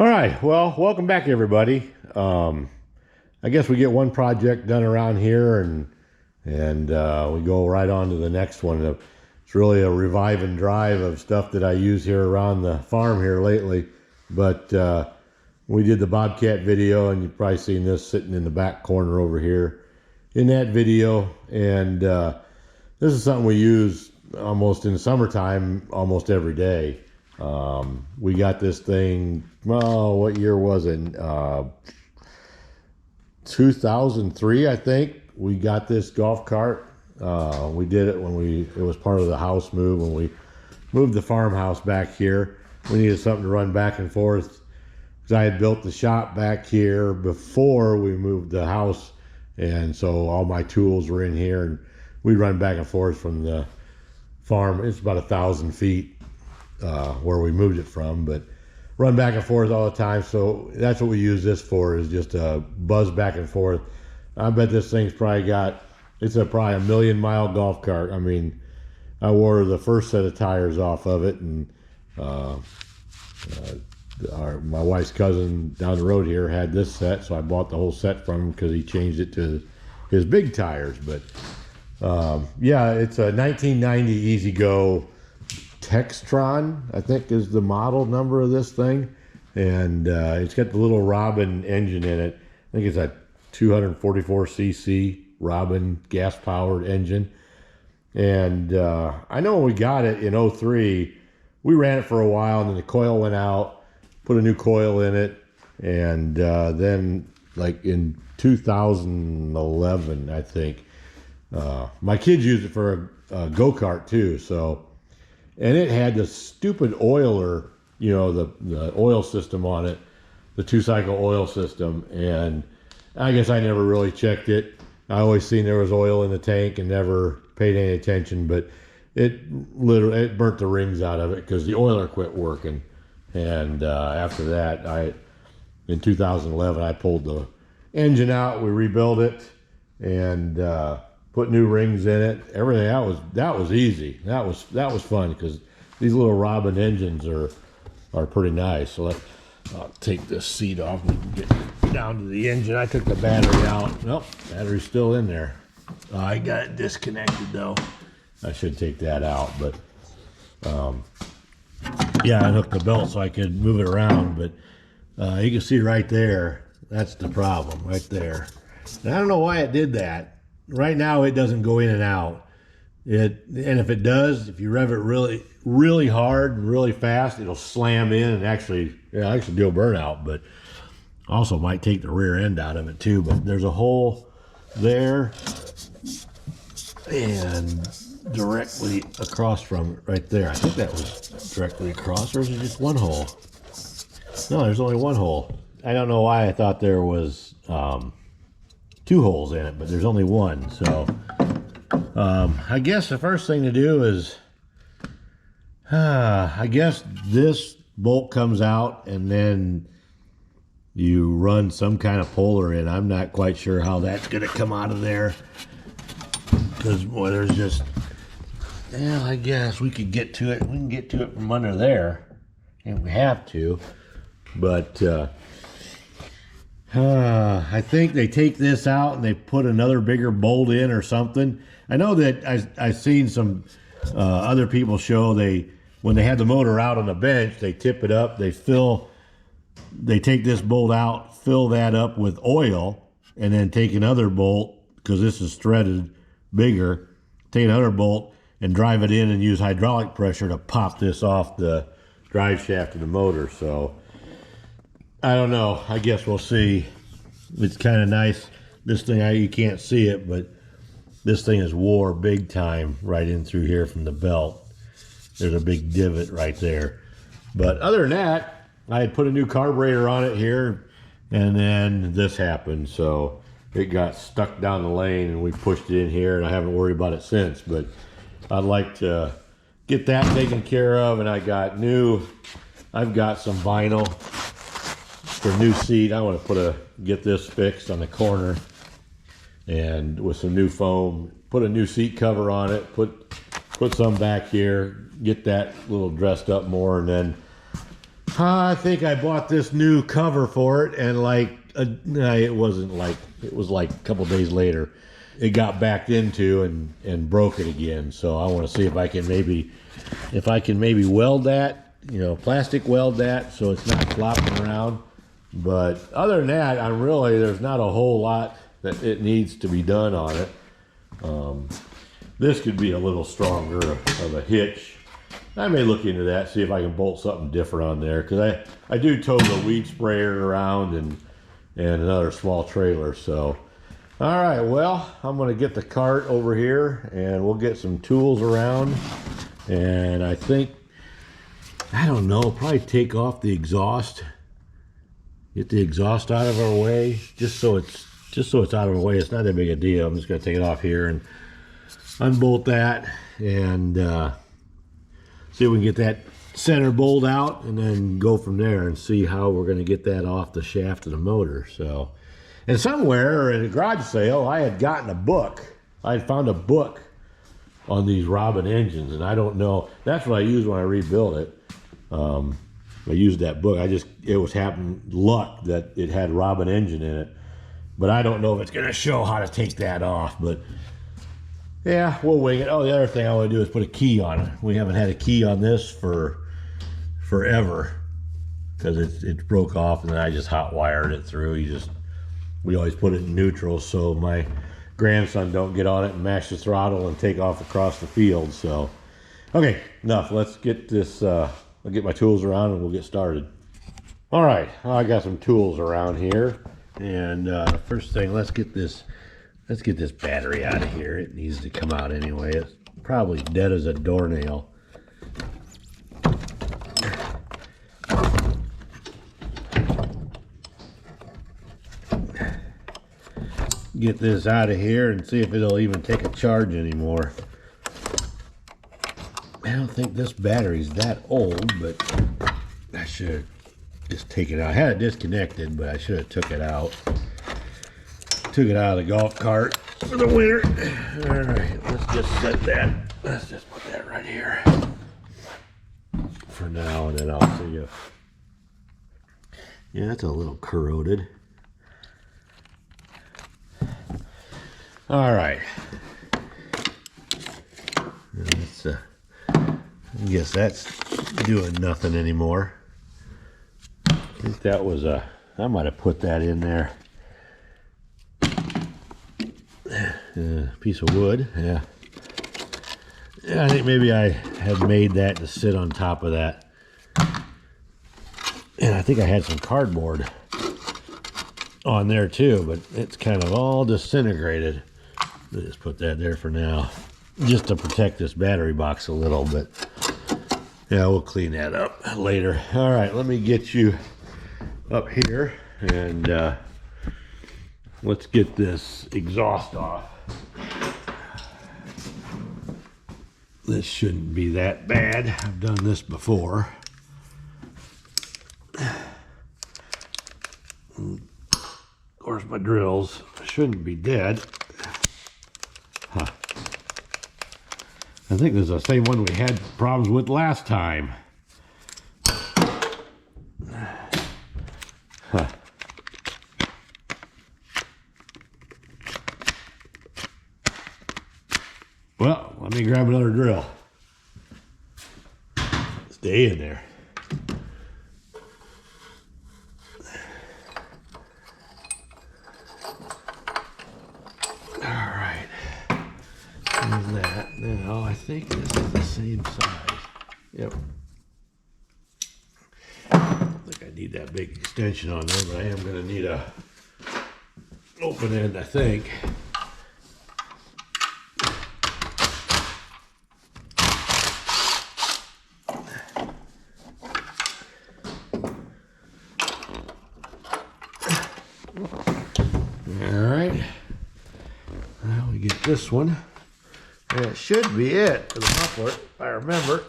All right, well, welcome back, everybody. I guess we get one project done around here, and we go right on to the next one. It's really a revive and drive of stuff that I use here around the farm here lately. But we did the Bobcat video, and you've probably seen this sitting in the back corner over here in that video. And this is something we use almost in the summertime, almost every day. We got this thing, well, what year was it? 2003, I think. We got this golf cart. We did it when it was part of the house move, when we moved the farmhouse back here. We needed something to run back and forth, because I had built the shop back here before we moved the house, and so all my tools were in here, and we'd run back and forth from the farm. It's about 1,000 feet where we moved it from, but run back and forth all the time. So that's what we use this for, is just a buzz back and forth. I bet this thing's probably probably a 1,000,000-mile golf cart. I mean, I wore the first set of tires off of it, and my wife's cousin down the road here had this set, so I bought the whole set from him because he changed it to his big tires. But yeah, it's a 1990 ezgo Textron, I think is the model number of this thing, and it's got the little Robin engine in it. I think it's a 244cc Robin gas-powered engine. And I know when we got it in 03, we ran it for a while, and then the coil went out, put a new coil in it, and then like in 2011, I think, my kids used it for a go-kart too, so. And it had the stupid oiler, the oil system on it, the 2-cycle oil system. And I guess I never really checked it. I always seen there was oil in the tank and never paid any attention. But it burnt the rings out of it because the oiler quit working. And after that, in 2011, I pulled the engine out. We rebuilt it and put new rings in it. Everything that was easy. That was fun, because these little Robin engines are pretty nice. So I'll take this seat off. We can get down to the engine. I took the battery out. Nope, battery's still in there. I got it disconnected though. I should take that out, but yeah, I hooked the belt so I could move it around. But you can see right there, that's the problem right there. And I don't know why it did that. Right now it doesn't go in and out. And if it does, if you rev it really, really hard, really fast, it'll slam in and actually do a burnout. But also might take the rear end out of it too. But there's a hole there and directly across from it right there. I think that was directly across, or is it just one hole? No, there's only one hole. I don't know why I thought there was 2 holes in it, but there's only one. So I guess the first thing to do is I guess this bolt comes out and then you run some kind of puller in. I'm not quite sure how that's gonna come out of there, because there's just, well, I guess we could get to it. We can get to it from under there, and we have to, but I think they take this out and they put another bigger bolt in or something. I know that I've seen some other people show when they had the motor out on the bench, they tip it up, they take this bolt out, fill that up with oil, and then take another bolt, because this is threaded bigger, take another bolt and drive it in and use hydraulic pressure to pop this off the drive shaft of the motor. So I don't know. I guess we'll see. It's kind of nice. This thing, you can't see it, but this thing is wore big time right in through here from the belt. There's a big divot right there. But other than that, I had put a new carburetor on it here, and then this happened. So it got stuck down the lane, and we pushed it in here, and I haven't worried about it since. But I'd like to get that taken care of, and I've got some vinyl for a new seat. I want to get this fixed on the corner, and with some new foam, put a new seat cover on it, put some back here, get that a little dressed up more, and then I think I bought this new cover for it, and it wasn't like, it was like a couple days later, it got backed into and broke it again. So I want to see if I can maybe weld that, plastic weld that so it's not flopping around. But other than that, there's not a whole lot that it needs to be done on it. This could be a little stronger of a hitch. I may look into that, see if I can bolt something different on there, because I do tow the weed sprayer around and another small trailer. So, all right, well, I'm going to get the cart over here and we'll get some tools around. And I don't know, probably take off the exhaust, get the exhaust out of our way, just so it's out of our way. It's not that big a deal. I'm just going to take it off here and unbolt that and see if we can get that center bolt out, and then go from there and see how we're going to get that off the shaft of the motor. So, and somewhere in a garage sale, I had gotten a book. I had found a book on these Robin engines, and I don't know. That's what I used when I rebuilt it. I used that book. It was luck that it had Robin engine in it, but I don't know if it's going to show how to take that off. But yeah, we'll wing it. Oh, the other thing I want to do is put a key on it. We haven't had a key on this for forever because it broke off, and then I just hot wired it through. We always put it in neutral so my grandson don't get on it and mash the throttle and take off across the field. So, okay, enough. Let's get this. I'll get my tools around and we'll get started. All right, I got some tools around here, and first thing, let's get this battery out of here. It needs to come out anyway. It's probably dead as a doornail. Get this out of here and see if it'll even take a charge anymore. I don't think this battery's that old, but I should have just taken it out. I had it disconnected, but I should have took it out. Took it out of the golf cart for the winter. All right, let's just set that. Let's just put that right here for now, and then I'll see you. Yeah, that's a little corroded. All right. Let's, I guess that's doing nothing anymore. I think that was I might have put that in there. Piece of wood, yeah. I think maybe I have made that to sit on top of that. And I think I had some cardboard on there too, but it's kind of all disintegrated. I'll just put that there for now, just to protect this battery box a little bit. Yeah, we'll clean that up later. All right, let me get you up here and let's get this exhaust off. This shouldn't be that bad. I've done this before. Of course, my drills shouldn't be dead. Huh. I think this is the same one we had problems with last time. Huh. Well, let me grab another drill. Stay in there. All right. There's that. Now, I think this is the same size. Yep. I think I need that big extension on there, but I am going to need a open end, I think. This one, and it should be it for the muffler, if I remember.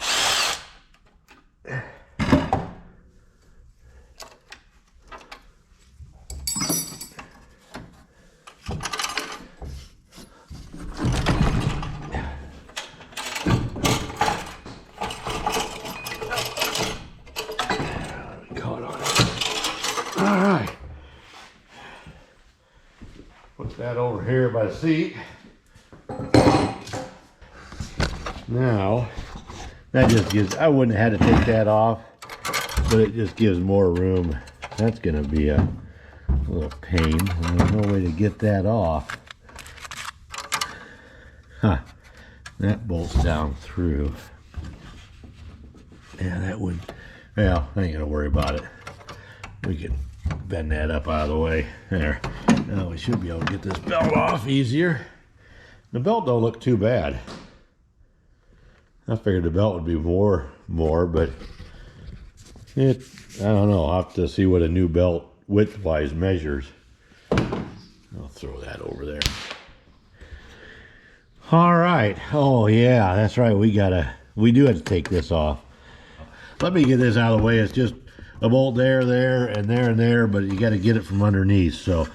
over here by the seat. Now, that just gives, I wouldn't have had to take that off, but it just gives more room. That's going to be a little pain. And there's no way to get that off. Huh. That bolts down through. Yeah, that would, well, I ain't going to worry about it. We can bend that up out of the way. There. Now we should be able to get this belt off easier. The belt don't look too bad. I figured the belt would be more, but I don't know. I'll have to see what a new belt width-wise measures. I'll throw that over there. All right. Oh yeah, that's right. We do have to take this off. Let me get this out of the way. It's just a bolt there, and there, but you got to get it from underneath. So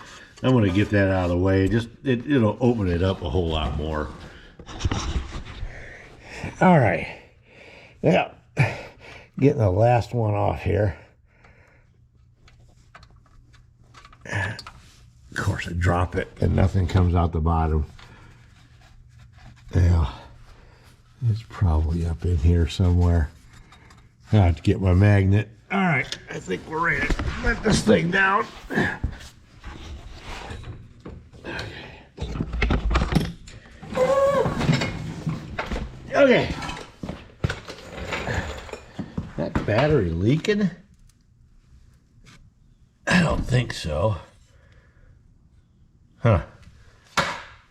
I'm going to get that out of the way. Just it'll open it up a whole lot more. All right. Yeah. Getting the last one off here. Of course, I drop it and nothing comes out the bottom. Yeah. It's probably up in here somewhere. I have to get my magnet. All right. I think we're ready to let this thing down. Okay. That battery leaking? I don't think so. Huh. I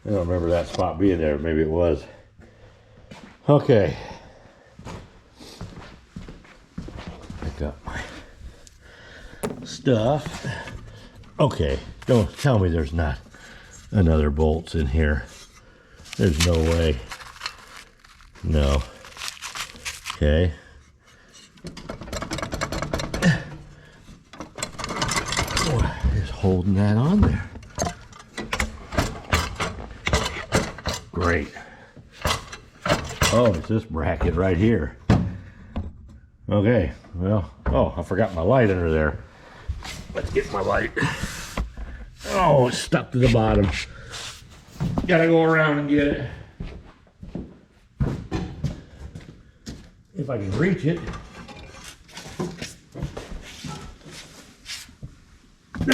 don't remember that spot being there. Maybe it was. Okay. Pick up my stuff. Okay. Don't tell me there's not another bolts in here. There's no way. No. Okay. Just holding that on there. Great. Oh, it's this bracket right here. Okay. Well, oh, I forgot my light under there. Let's get my light. Oh, it's stuck to the bottom. Gotta go around and get it. If I can reach it.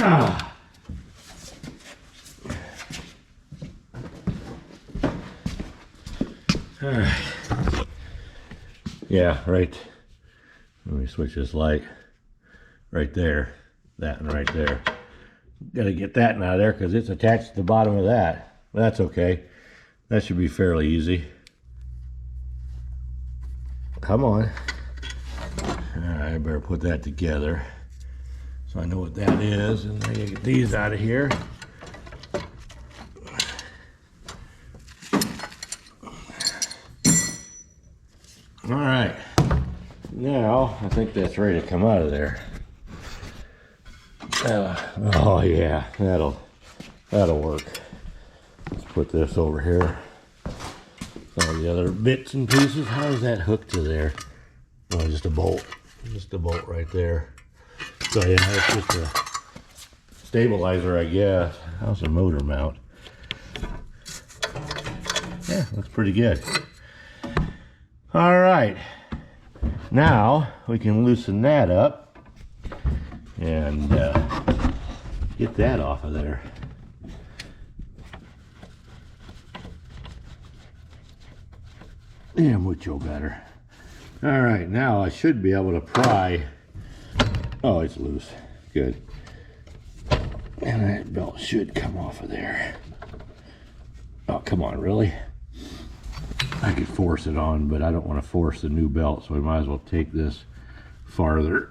Ah. All right. Yeah, right. Let me switch this light. Right there. That one right there. Got to get that one out of there because it's attached to the bottom of that. But that's okay. That should be fairly easy. Come on. All right, I better put that together so I know what that is, and I gotta get these out of here. All right, now I think that's ready to come out of there. Oh yeah, that'll work. Let's put this over here. All the other bits and pieces. How does that hook to there? Oh, just a bolt. Just a bolt right there. So yeah, it's just a stabilizer, I guess. How's the motor mount? Yeah, looks pretty good. All right. Now we can loosen that up and get that off of there. Yeah, mucho better. All right, now I should be able to pry. Oh, it's loose. Good. And that belt should come off of there. Oh, come on, really? I could force it on, but I don't want to force the new belt, so we might as well take this farther.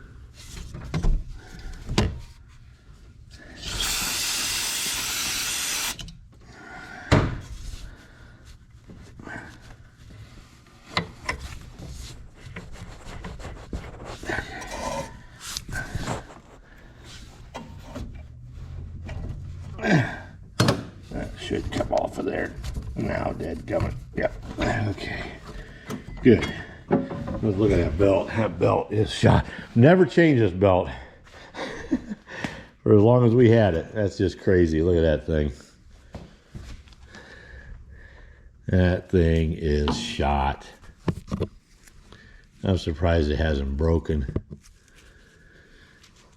That should come off of there. Now, dadgummit. Yep. Okay. Good. Let's look at that belt. That belt is shot. Never change this belt. For as long as we had it. That's just crazy. Look at that thing. That thing is shot. I'm surprised it hasn't broken.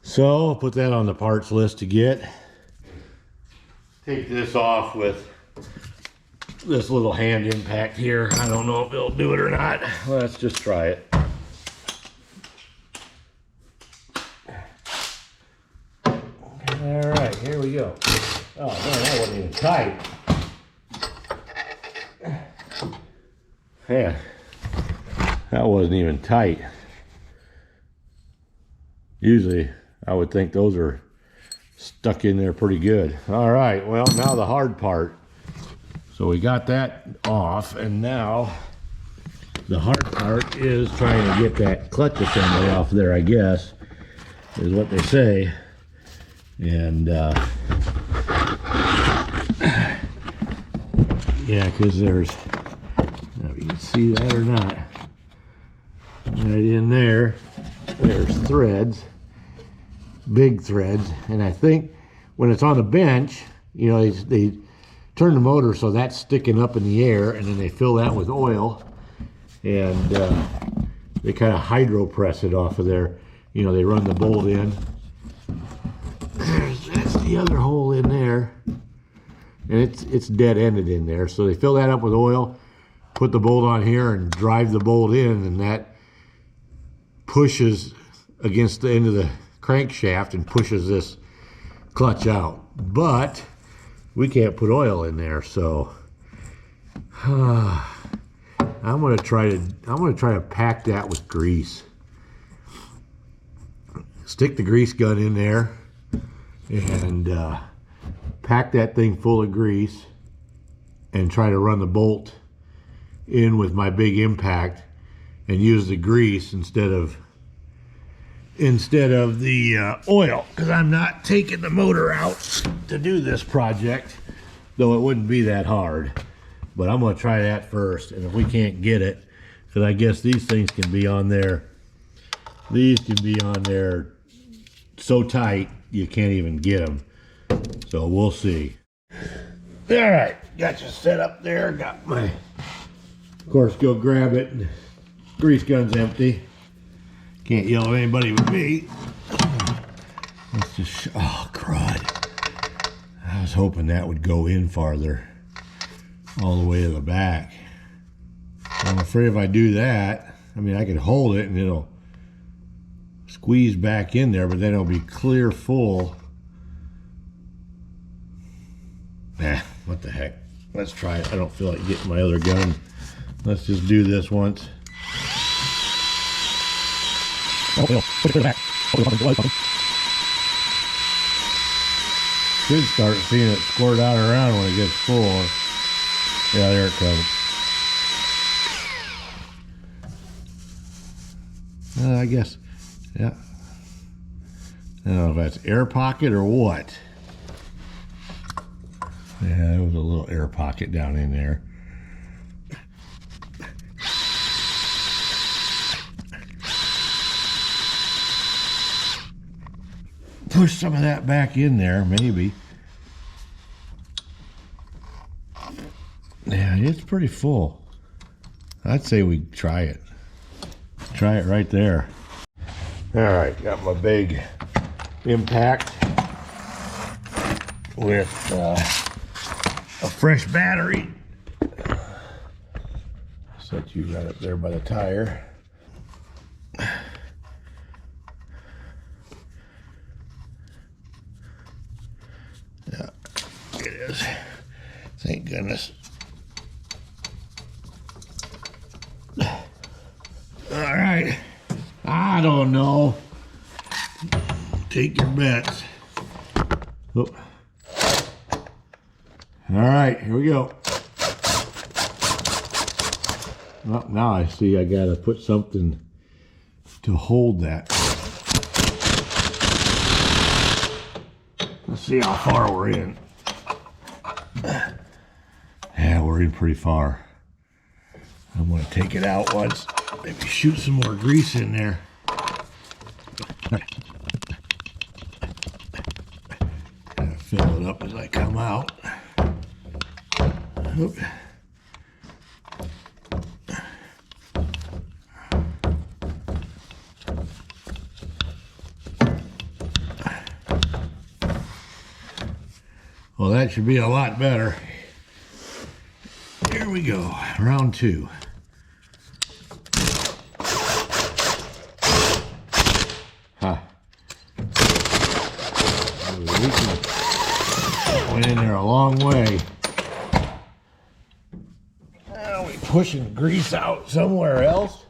So I'll put that on the parts list to get. Take this off with this little hand impact here. I don't know if it'll do it or not. Let's just try it. All right, here we go. Oh man, that wasn't even tight. Man, that wasn't even tight. Usually I would think those are stuck in there pretty good. All right, well, now the hard part. So we got that off, and now the hard part is trying to get that clutch assembly off there, I guess, is what they say. And yeah, because there's, I don't know if you can see that or not, right in there, there's threads, big threads. And I think when it's on the bench, you know, they turn the motor so that's sticking up in the air, and then they fill that with oil, and they kind of hydro press it off of there. You know, they run the bolt in. That's the other hole in there, and it's dead ended in there. So they fill that up with oil, put the bolt on here, and drive the bolt in, and that pushes against the end of the crankshaft and pushes this clutch out. But we can't put oil in there, so I'm gonna try to pack that with grease. Stick the grease gun in there and pack that thing full of grease and try to run the bolt in with my big impact and use the grease instead of the oil, because I'm not taking the motor out to do this project, though it wouldn't be that hard. But I'm going to try that first, and if we can't get it, because I guess these things can be on there, these can be on there so tight you can't even get them. So we'll see. All right, got you set up there. Got my, of course, go grab it. Grease gun's empty. Can't yell at anybody with me. Let's just, oh crud. I was hoping that would go in farther, all the way to the back. I'm afraid if I do that, I mean, I could hold it and it'll squeeze back in there, but then it'll be clear full. Nah, what the heck. Let's try it. I don't feel like getting my other gun. Let's just do this once. Oh, no. Put it back. Should start seeing it squirt out around when it gets full. Yeah, there it comes. I guess, yeah. I don't know if that's air pocket or what. Yeah, there was a little air pocket down in there. Push some of that back in there, maybe. Yeah, it's pretty full. I'd say we try it. Try it right there. All right, got my big impact with a fresh battery. Set you right up there by the tire. Yeah, it is. Thank goodness. All right, I don't know. Take your bets. Oh. All right, here we go. Well, now I see I gotta put something to hold that. Let's see how far we're in. Yeah, we're in pretty far. I'm gonna take it out once. Maybe shoot some more grease in there. Gotta fill it up as I come out. Oop. Well, that should be a lot better. Here we go, round 2. Huh. Went in there a long way. Are we pushing grease out somewhere else?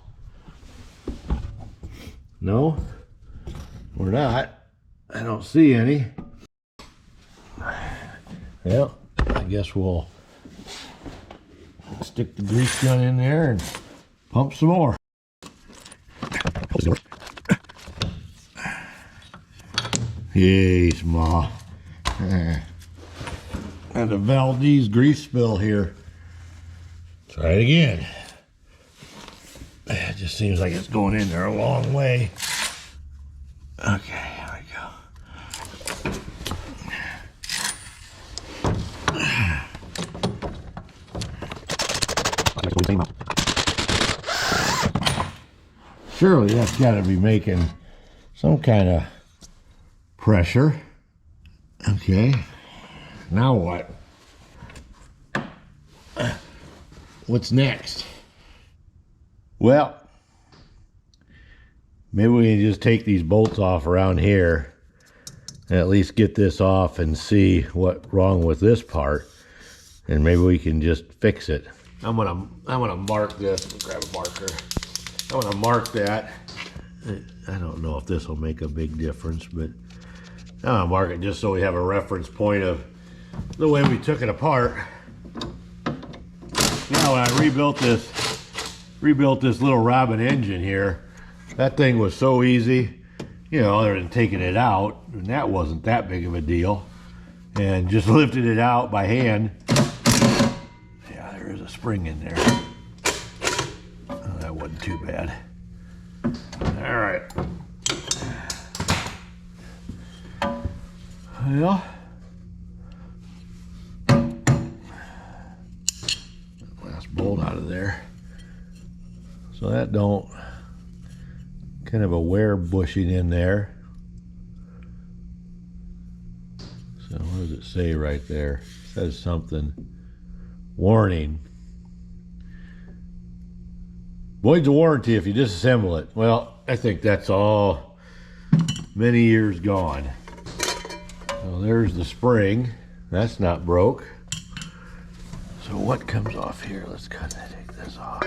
No, we're not. I don't see any. Well, I guess we'll stick the grease gun in there and pump some more. Yes, Ma. And a Valdez grease spill here. Try it again. It just seems like it's going in there a long way. Okay, here we go. Surely that's got to be making some kind of pressure. Okay, now what? What's next? Well, maybe we can just take these bolts off around here and at least get this off and see what's wrong with this part, and maybe we can just fix it. I'm gonna mark this. Grab a marker. I'm gonna mark that. I don't know if this will make a big difference, but I'm gonna mark it just so we have a reference point of the way we took it apart. Now, when I rebuilt this little Robin engine here, that thing was so easy, you know, other than taking it out, and that wasn't that big of a deal. And just lifted it out by hand. Yeah, there is a spring in there. Oh, that wasn't too bad. All right. Well, last bolt out of there. So that don't, kind of a wear bushing in there. So what does it say right there? It says something. Warning. Voids a warranty if you disassemble it. Well, I think that's all many years gone. So there's the spring. That's not broke. So what comes off here? Let's kind of take this off.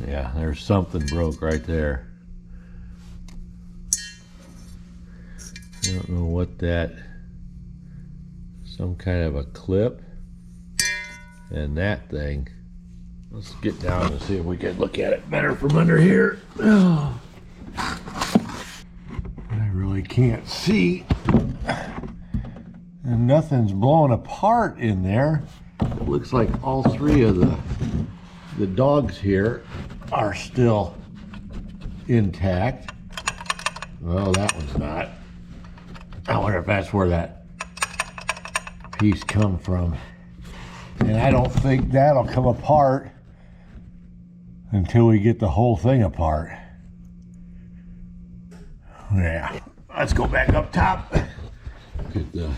Yeah, there's something broke right there. I don't know what that, some kind of a clip. And that thing. Let's get down and see if we can look at it better from under here. Oh, I really can't see. And nothing's blown apart in there. It looks like all 3 of the dogs here are still intact. Well, that one's not. I wonder if that's where that piece come from. And I don't think that'll come apart until we get the whole thing apart. Yeah, let's go back up top. Get the,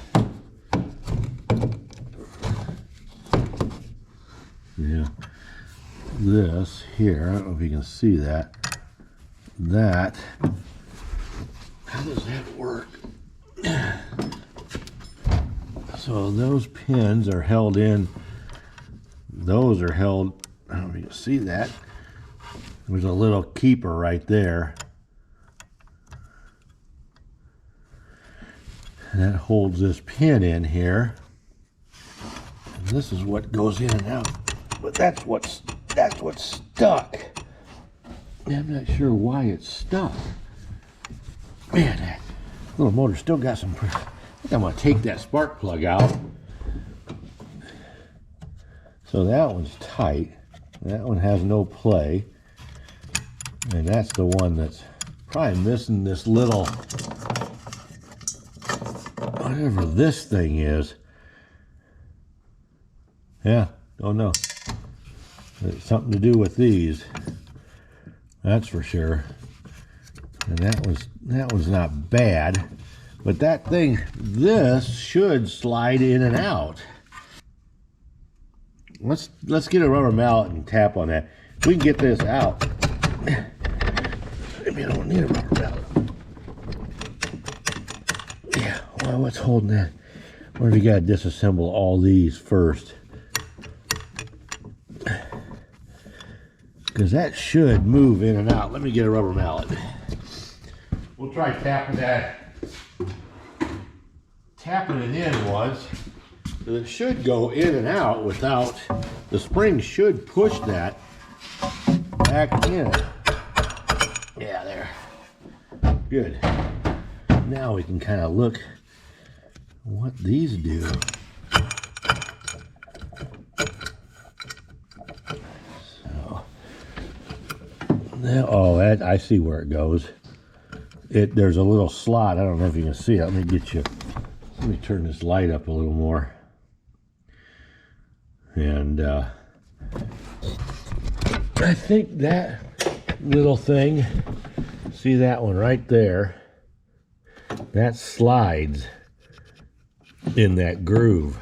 yeah, this here, I don't know if you can see that. That, how does that work? So those pins are held in, those are held, I don't know if you can see that. There's a little keeper right there. And that holds this pin in here. And this is what goes in and out. But that's what's stuck. I'm not sure why it's stuck. Man, that little motor still got some pressure. I think I'm gonna take that spark plug out. So that one's tight. That one has no play. And that's the one that's probably missing this little, whatever this thing is. Yeah, don't know. It's something to do with these. That's for sure. And that was not bad. But that thing, this should slide in and out. Let's get a rubber mallet and tap on that. We can get this out. Maybe I don't need a rubber mallet. Yeah, well, what's holding that? Where we gotta disassemble all these first. Because that should move in and out. Let me get a rubber mallet. We'll try tapping it in once. It should go in and out without, the spring should push that back in. Yeah, there. Good. Now we can kind of look what these do. So, oh, I see where it goes. There's a little slot. I don't know if you can see it. Let me turn this light up a little more. And I think that little thing, see that one right there, that slides in that groove.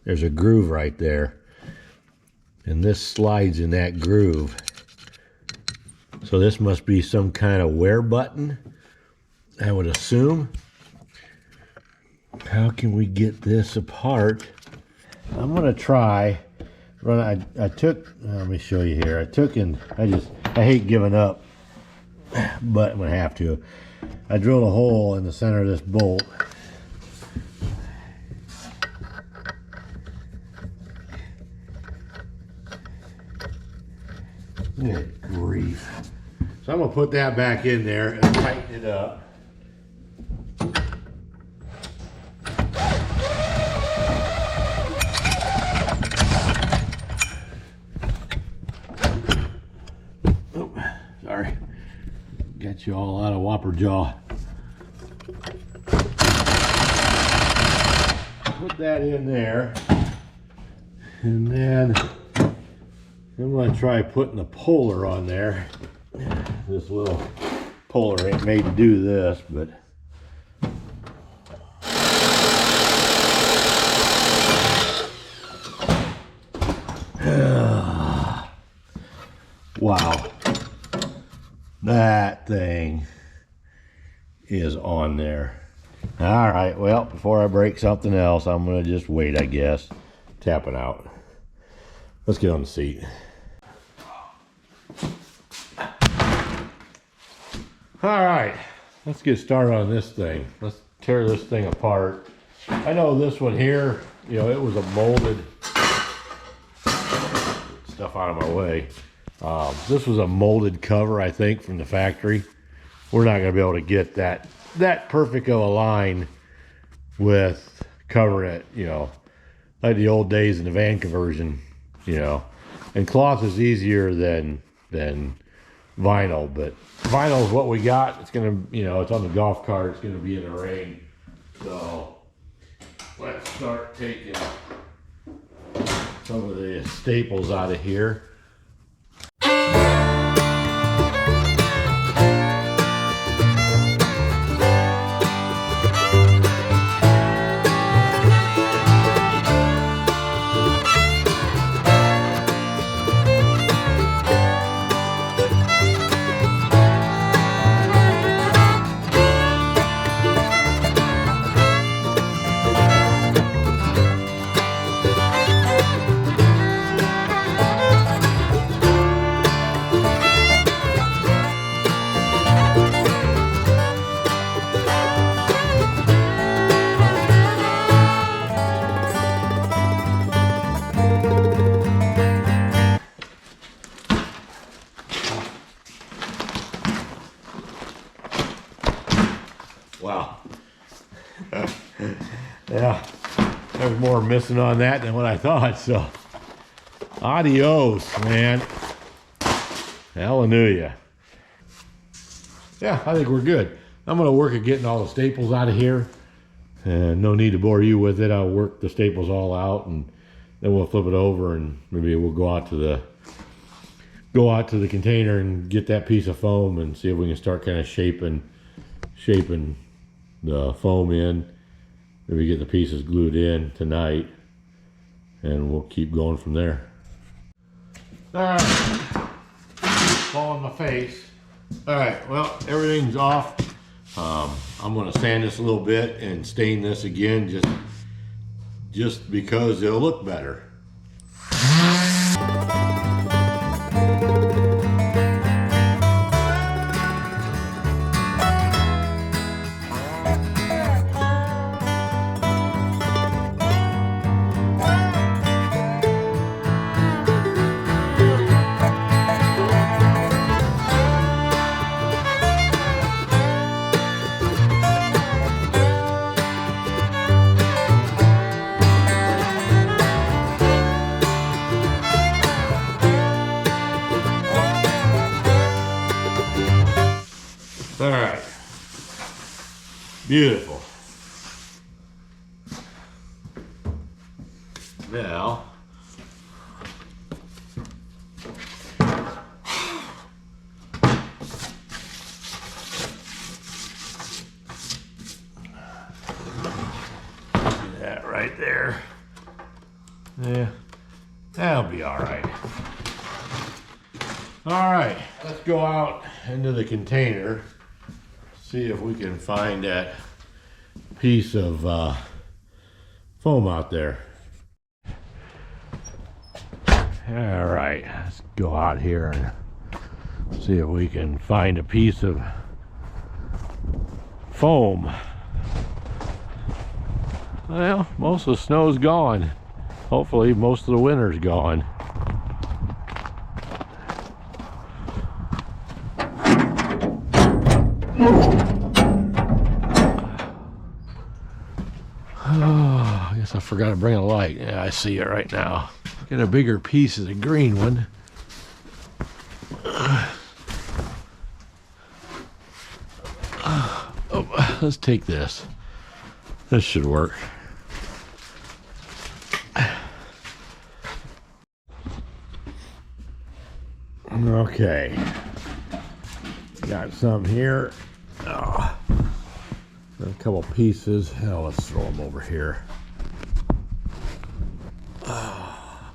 There's a groove right there, and this slides in that groove. So this must be some kind of wear button, I would assume. How can we get this apart? I'm gonna try run. I took, let me show you here. I hate giving up, but I'm gonna have to. I drilled a hole in the center of this bolt. Good grief. So I'm gonna put that back in there and tighten it up. Sorry, got you all out of whopper jaw. Put that in there, and then I'm going to try putting the puller on there. This little puller ain't made to do this, but wow. That thing is on there. All right, well, before I break something else, I'm gonna just wait, I guess. Tap it out. Let's get on the seat. All right, let's get started on this thing. Let's tear this thing apart. I know this one here, you know, it was a molded, stuff out of my way. This was a molded cover, I think, from the factory. We're not going to be able to get that perfect of a line with covering it, you know, like the old days in the van conversion, you know. And cloth is easier than vinyl, but vinyl is what we got. It's going to, you know, it's on the golf cart. It's going to be in the rain. So let's start taking some of the staples out of here. Wow. Yeah, there's more missing on that than what I thought, so adios, man. Hallelujah. Yeah, I think we're good. I'm going to work at getting all the staples out of here. No need to bore you with it. I'll work the staples all out, and then we'll flip it over, and maybe we'll go out to the container and get that piece of foam and see if we can start kind of shaping the foam in, maybe get the pieces glued in tonight, and we'll keep going from there. All right, fall on my face. All right, well, everything's off. I'm gonna sand this a little bit and stain this again just because it'll look better. All right, beautiful. Now, see that right there? Yeah, that'll be all right. All right, let's go out into the container. See if we can find that piece of foam out there. All right, let's go out here and see if we can find a piece of foam. Well, most of the snow's gone. Hopefully most of the winter's gone. Oh, I guess I forgot to bring a light. Yeah, I see it right now. Get a bigger piece of the green one. Oh, let's take this. This should work. Okay. Got some here. Oh. A couple pieces. Oh, let's throw them over here. Oh.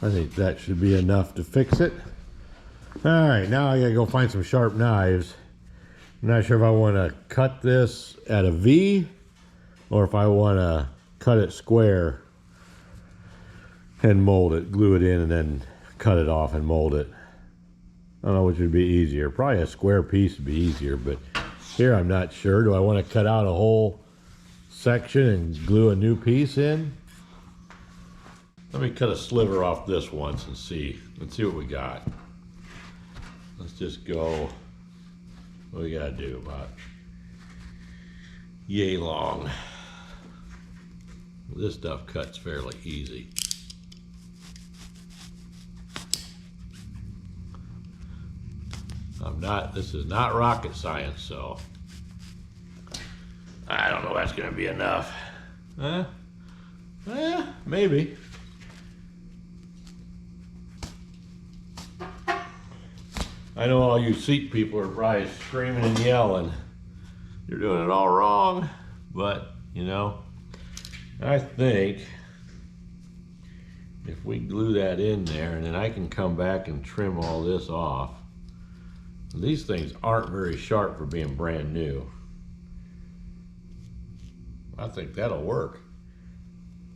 I think that should be enough to fix it. All right, now I gotta go find some sharp knives. I'm not sure if I want to cut this at a V or if I want to cut it square and mold it, glue it in, and then cut it off and mold it. I don't know which would be easier. Probably a square piece would be easier, but here I'm not sure. Do I want to cut out a whole section and glue a new piece in? Let me cut a sliver off this once and see. Let's see what we got. Let's just go, what we gotta do, about yay long. This stuff cuts fairly easy. This is not rocket science, so I don't know if that's gonna be enough. Maybe. I know all you seat people are probably screaming and yelling. You're doing it all wrong, but you know, I think if we glue that in there and then I can come back and trim all this off. These things aren't very sharp for being brand new. I think that'll work.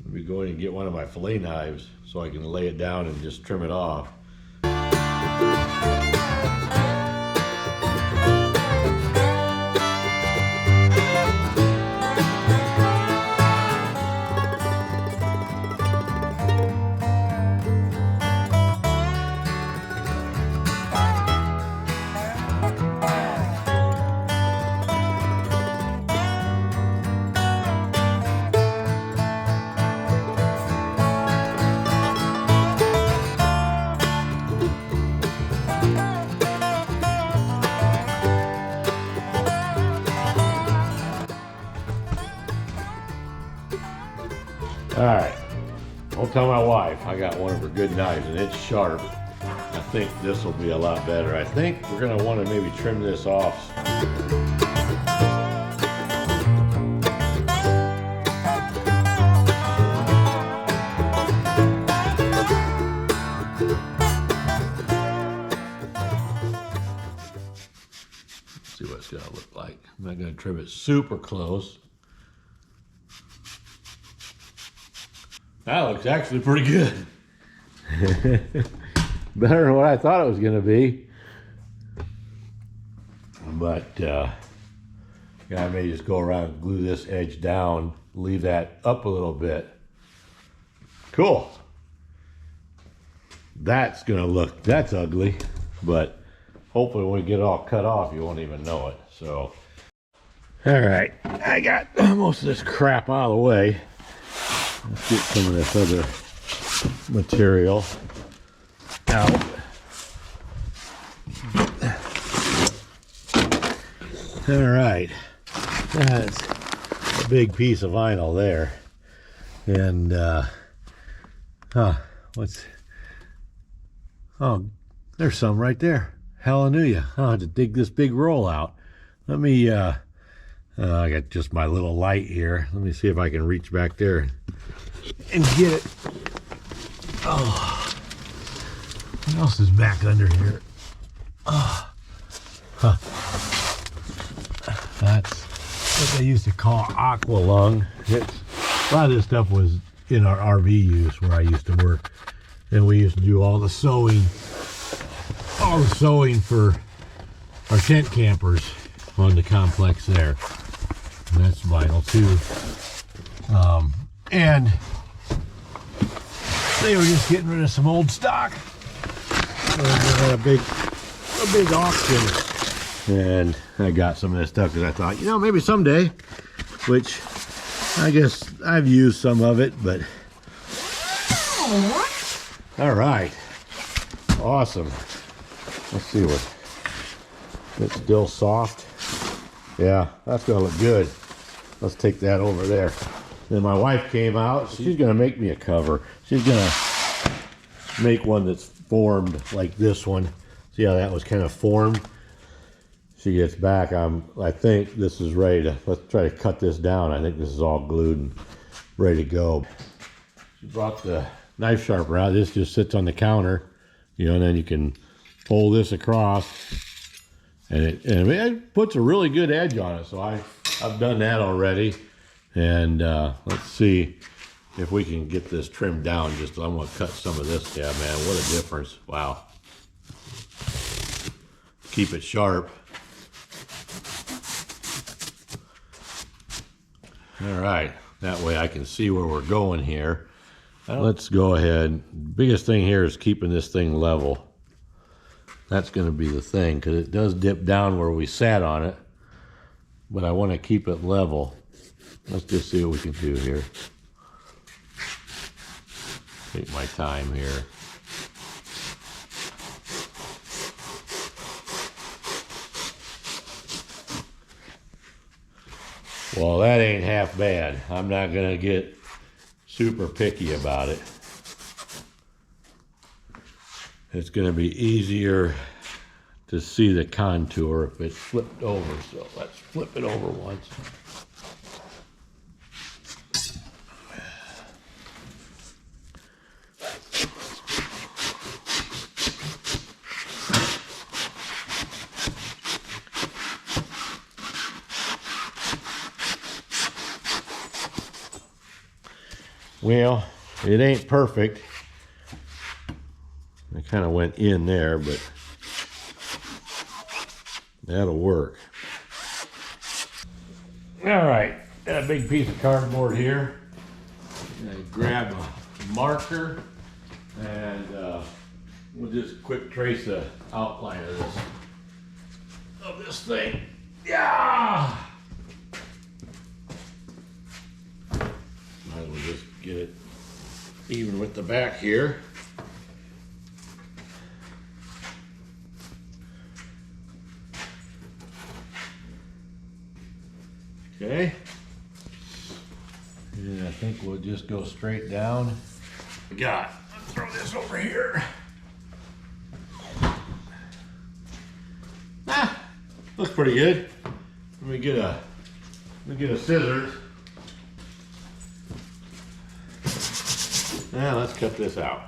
Let me go in and get one of my fillet knives so I can lay it down and just trim it off. All right, I'll tell my wife I got one of her good knives and it's sharp. I think this will be a lot better. I think we're gonna want to maybe trim this off. See what it's gonna look like. I'm not gonna trim it super close. That looks actually pretty good. Better than what I thought it was gonna be. But I may just go around and glue this edge down, leave that up a little bit. Cool. That's gonna look, that's ugly, but hopefully when we get it all cut off, you won't even know it. So, all right, I got most of this crap out of the way. Let's get some of this other material out. All right, that's a big piece of vinyl there. And, oh, there's some right there. Hallelujah. I'll have to dig this big roll out. Let me, I got just my little light here. Let me see if I can reach back there and get it. Oh, what else is back under here? Oh, huh. That's what they used to call aqua lung. A lot of this stuff was in our RV use where I used to work, and we used to do all the sewing for our tent campers on the complex there. And that's vinyl too. And they were just getting rid of some old stock. So they had a big auction. And I got some of this stuff because I thought, you know, maybe someday, which I guess I've used some of it, but all right, awesome. Let's see what, it's still soft. Yeah, that's gonna look good. Let's take that over there. Then my wife came out. She's gonna make me a cover. She's gonna make one that's formed like this one. See how that was kind of formed? She gets back, I think this is ready to, let's try to cut this down. I think this is all glued and ready to go. She brought the knife sharpener out. This just sits on the counter, you know, and then you can pull this across, and it puts a really good edge on it. So I've done that already, and let's see if we can get this trimmed down. Just I'm gonna cut some of this. Yeah, man, what a difference! Wow. Keep it sharp. All right, that way I can see where we're going here. Let's go ahead. Biggest thing here is keeping this thing level. That's going to be the thing, because it does dip down where we sat on it, but I want to keep it level. Let's just see what we can do here. Take my time here. Well, that ain't half bad. I'm not gonna get super picky about it. It's gonna be easier to see the contour if it's flipped over. So let's flip it over once. Well, it ain't perfect. I kind of went in there, but that'll work. All right, got a big piece of cardboard here. I grab a marker, and we'll just quick trace the outline of this thing. Yeah. Might as well just get it even with the back here. Okay. And I think we'll just go straight down. Let's throw this over here. Looks pretty good. Let me get a scissors. Now let's cut this out.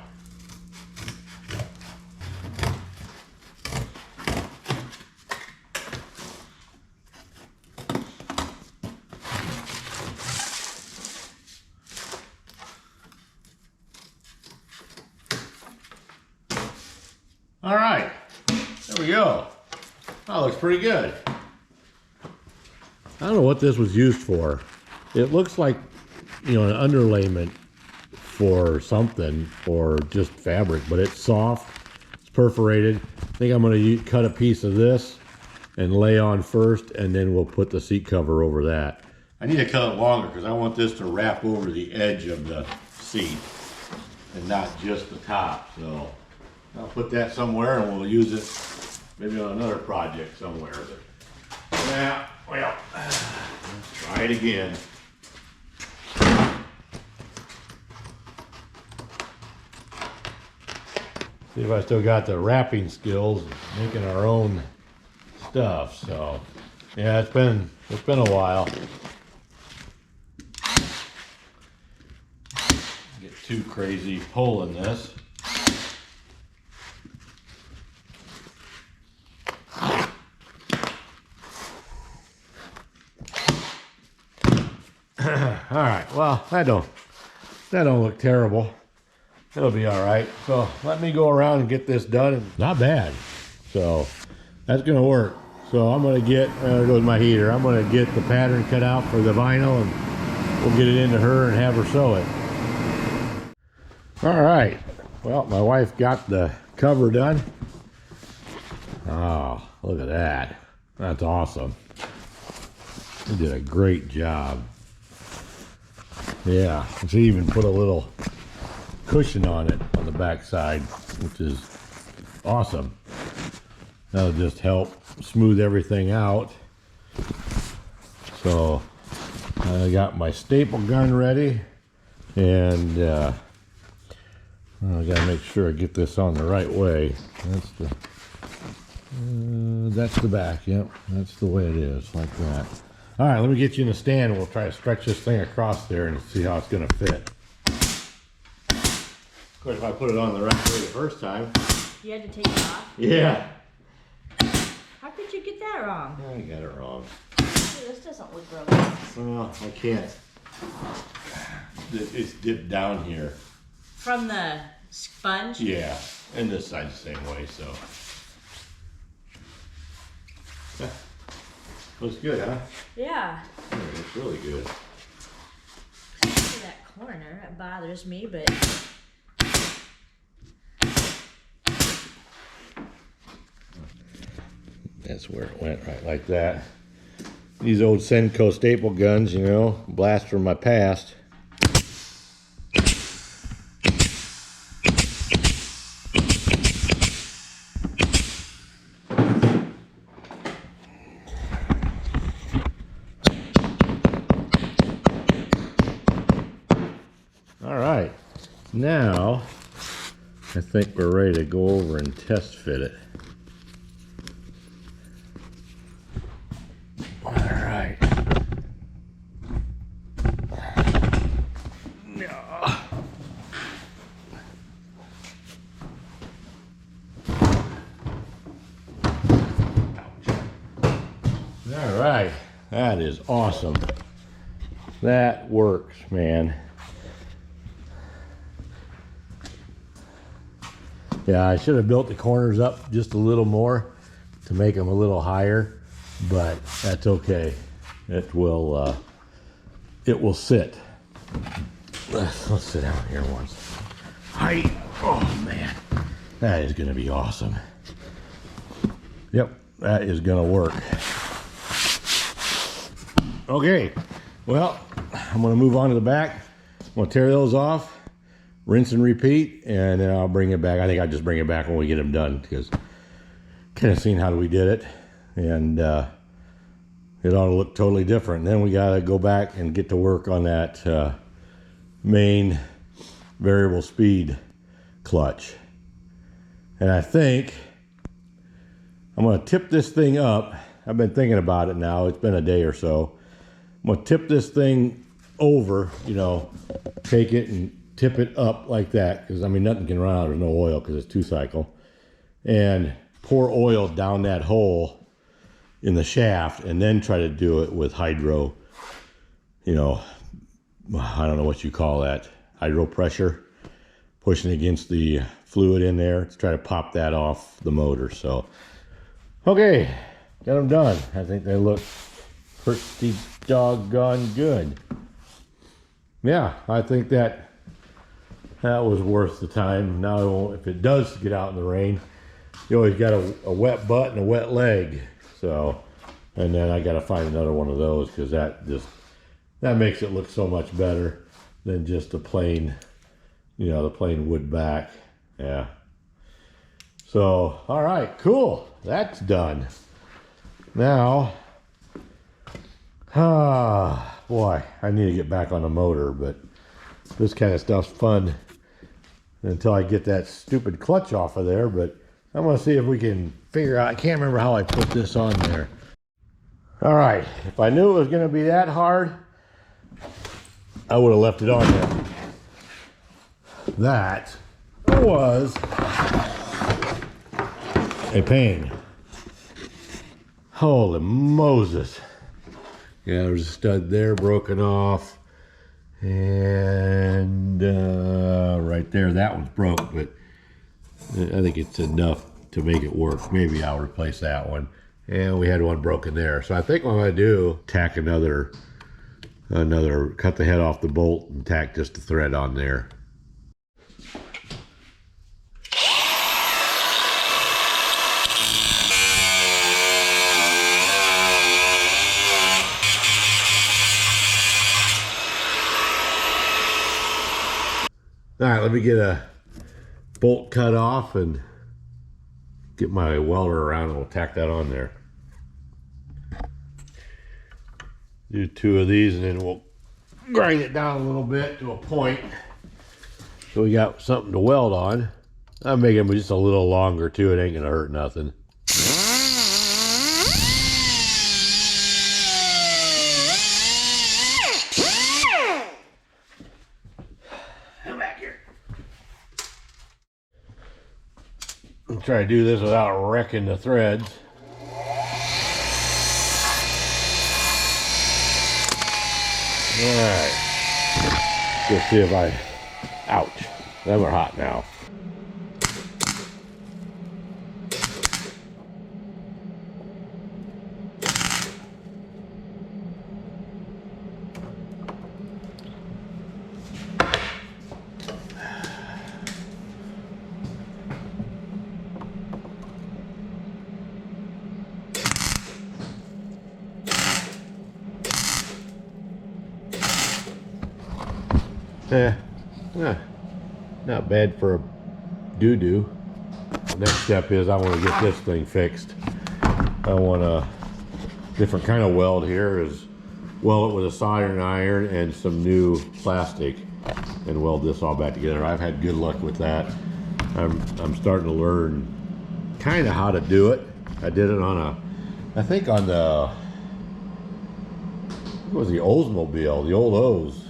we go. Oh, looks pretty good. I don't know what this was used for. It looks like, you know, an underlayment for something, or just fabric, but it's soft, it's perforated. I think I'm going to cut a piece of this and lay on first, and then we'll put the seat cover over that. I need to cut it longer because I want this to wrap over the edge of the seat and not just the top. So I'll put that somewhere and we'll use it maybe on another project somewhere. Yeah, well, let's try it again. See if I still got the wrapping skills, making our own stuff. So yeah, it's been a while. Get too crazy pulling this. All right, well, that don't look terrible. It'll be all right. So let me go around and get this done. Not bad. So that's gonna work. So I'm gonna get, there goes my heater. I'm gonna get the pattern cut out for the vinyl, and we'll get it into her and have her sew it. All right. Well, my wife got the cover done. Oh, look at that. That's awesome. She did a great job. Yeah, she even put a little cushion on it on the back side, which is awesome. That'll just help smooth everything out. So I got my staple gun ready, and I gotta make sure I get this on the right way. That's the back. Yep, that's the way it is, like that. All right, let me get you in the stand, and we'll try to stretch this thing across there and see how it's gonna fit. Of course, if I put it on the right way the first time. You had to take it off? Yeah. How could you get that wrong? I got it wrong. This doesn't look real nice. Well, I can't. It's dipped down here. From the sponge? Yeah, and this side's the same way, so. Yeah. Looks good, huh? Yeah. Yeah, it looks really good. See that corner, it bothers me, but that's where it went, right like that. These old Senko staple guns, you know, blast from my past. All right, now I think we're ready to go over and test fit it. All right. All right, that is awesome. That works, man. Yeah, I should have built the corners up just a little more to make them a little higher, but that's okay. It will sit. Let's sit down here once. Hi. Oh man, that is gonna be awesome. Yep, that is gonna work. Okay, well, I'm gonna move on to the back. I'm gonna tear those off, rinse and repeat, and then I'll bring it back. I think I'll just bring it back when we get them done, because kind of seen how we did it, and it ought to look totally different. Then we got to go back and get to work on that main variable speed clutch. And I think I'm going to tip this thing up. I've been thinking about it now. It's been a day or so. I'm going to tip this thing over, you know, take it and tip it up like that, because I mean nothing can run out. There's no oil because it's 2-cycle, and pour oil down that hole in the shaft, and then try to do it with hydro, you know, I don't know what you call that, hydro pressure, pushing against the fluid in there to try to pop that off the motor. So Okay, got them done. I think they look pretty doggone good. Yeah, I think that was worth the time. Now, if it does get out in the rain, you always got a wet butt and a wet leg. So, and then I got to find another one of those because that makes it look so much better than just the plain, the plain wood back. Yeah. So, all right, cool. That's done. Now, boy, I need to get back on the motor, but this kind of stuff's fun until I get that stupid clutch off of there. But I'm going to see if we can figure out, I can't remember how I put this on there. All right, if I knew it was going to be that hard, I would have left it on there. That was a pain. Holy Moses. Yeah, there's a stud there broken off. And right there, that one's broke, but I think it's enough to make it work. Maybe I'll replace that one. And we had one broken there. So I think what I'm gonna do, tack another, cut the head off the bolt and tack just the thread on there. All right, let me get a bolt cut off and get my welder around and we'll tack that on there. Do 2 of these and then we'll grind it down a little bit to a point so we got something to weld on. I'm making them just a little longer too. It ain't gonna hurt nothing. Come back here. I'll try to do this without wrecking the threads. Alright. Let's see if ouch. Them are hot now. Not bad for a doo-doo. The next step is I want to get this thing fixed. I want a different kind of weld here, is weld it with a soldering iron and some new plastic and weld this all back together. I've had good luck with that. I'm starting to learn kind of how to do it. I did it on I think on the, what was the Oldsmobile, the old O's.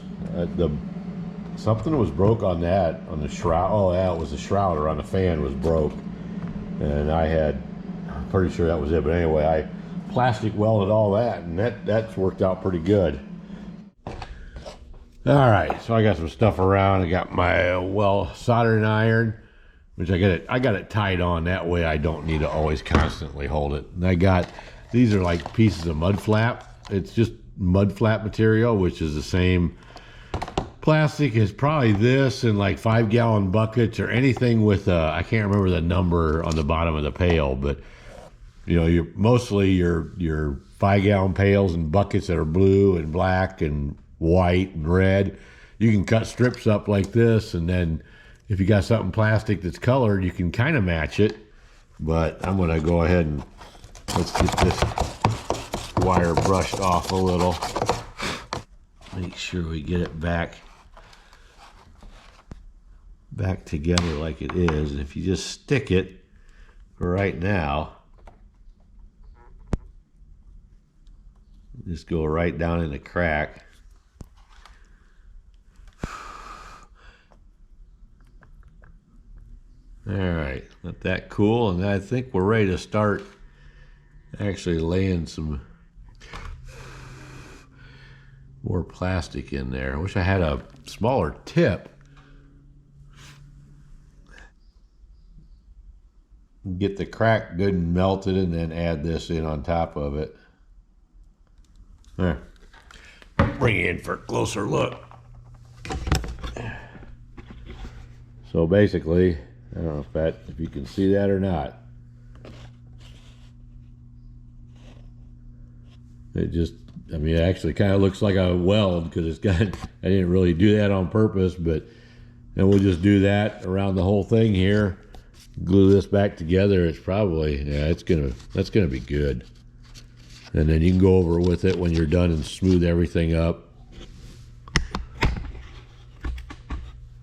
Something was broke on that, on the shroud. Oh yeah, it was the shrouder on the fan was broke. And I'm pretty sure that was it. But anyway, I plastic welded all that, and that's worked out pretty good. All right, so I got some stuff around. I got my soldering iron, which I got it tied on. That way I don't need to always constantly hold it. And these are like pieces of mud flap. It's just mud flap material, which is the same plastic as probably this and like 5-gallon buckets or anything with I can't remember the number on the bottom of the pail, but you're mostly your 5-gallon pails and buckets that are blue and black and white and red. You can cut strips up like this, and then if you got something plastic that's colored, you can kind of match it. But I'm gonna go ahead and let's get this wire brushed off a little. Make sure we get it back together like it is. And if you just stick it right now, just go right down in the crack. All right, let that cool, and I think we're ready to start actually laying some more plastic in there. I wish I had a smaller tip. get the crack good and melted, and then add this in on top of it. There. Bring it in for a closer look. So basically, I don't know if you can see that or not. It just, I mean, it actually kind of looks like a weld because it's got, I didn't really do that on purpose, but then we'll just do that around the whole thing here. Glue this back together. It's probably, yeah, that's gonna be good. And then you can go over with it when you're done and smooth everything up.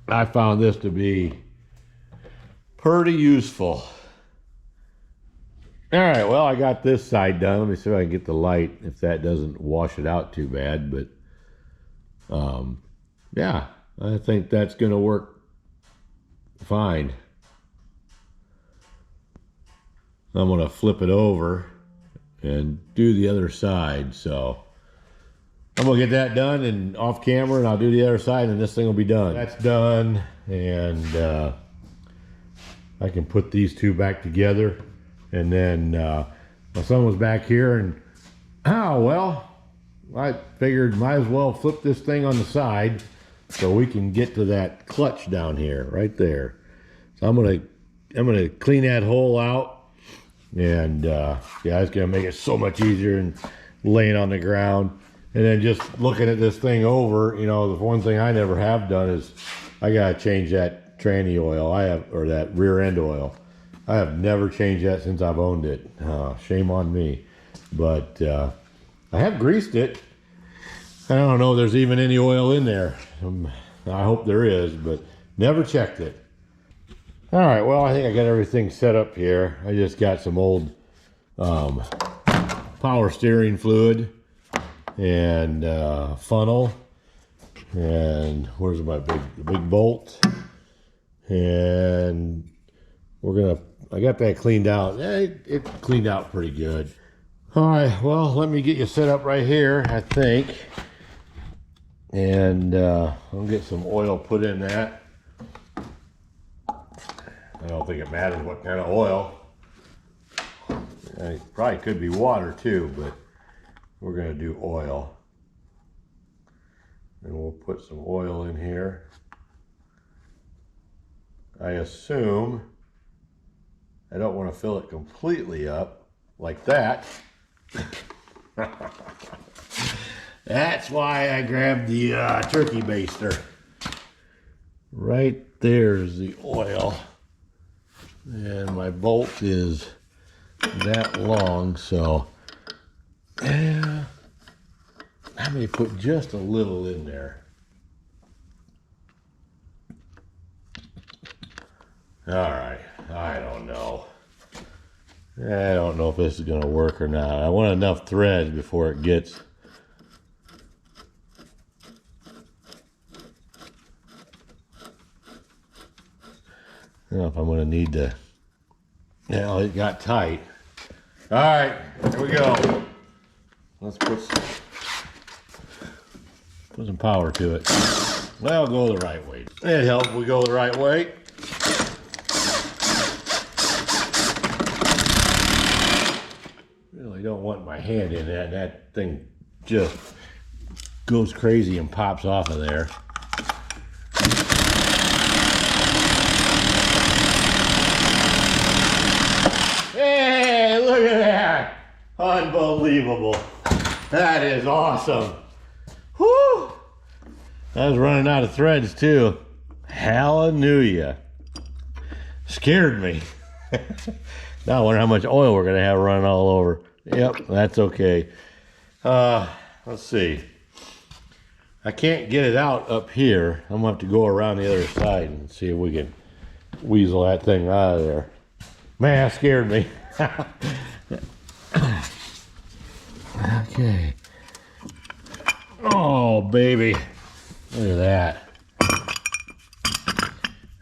I found this to be pretty useful. All right, well, I got this side done. Let me see if I can get the light, if that doesn't wash it out too bad. But yeah, I think that's gonna work fine. I'm gonna flip it over and do the other side. So I'm gonna get that done and off camera, and I'll do the other side, and this thing will be done. That's done, and I can put these two back together. And then my son was back here, and well, I figured might as well flip this thing on the side so we can get to that clutch down here, right there. So I'm gonna clean that hole out, and yeah, it's gonna make it so much easier than laying on the ground. And then just looking at this thing over, you know, the one thing I never have done is I gotta change that tranny oil or that rear end oil. I have never changed that since I've owned it. Shame on me. But I have greased it. I don't know if there's even any oil in there. I hope there is, but never checked it. All right, well, I think I got everything set up here. I just got some old power steering fluid and funnel. And where's my big bolt? And I got that cleaned out. It cleaned out pretty good. All right, well, let me get you set up right here, I think. And I'll get some oil put in that. I don't think it matters what kind of oil. It probably could be water too, but we're gonna do oil. And we'll put some oil in here. I assume I don't want to fill it completely up like that. That's why I grabbed the turkey baster. Right there's the oil. And my bolt is that long, so yeah, I may put just a little in there. All right, I don't know. I don't know if this is gonna work or not. I want enough threads before it gets. I don't know if I'm gonna need to. Yeah, it got tight. All right, here we go. Let's put some power to it. Well, go the right way. It helps we go the right way. Really don't want my hand in that. That thing just goes crazy and pops off of there. Hey, look at that. Unbelievable. That is awesome. Whew. I was running out of threads too. Hallelujah. Scared me. Now I wonder how much oil we're going to have running all over. Yep, that's okay. Let's see. I can't get it out up here. I'm going to have to go around the other side and see if we can weasel that thing out of there. Man, that scared me. Okay. Oh, baby. Look at that.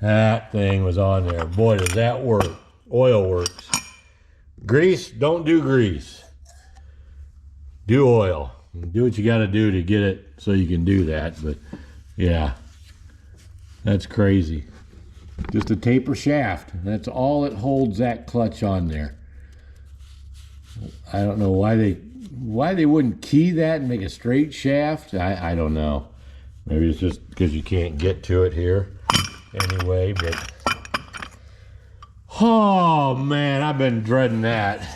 That thing was on there. Boy, does that work. Oil works. Grease, don't do grease. Do oil. Do what you got to do to get it so you can do that. But, yeah. That's crazy. Just a taper shaft. That's all it holds that clutch on there. I don't know why they wouldn't key that and make a straight shaft. I don't know. Maybe it's just because you can't get to it here. Anyway, but oh man, I've been dreading that.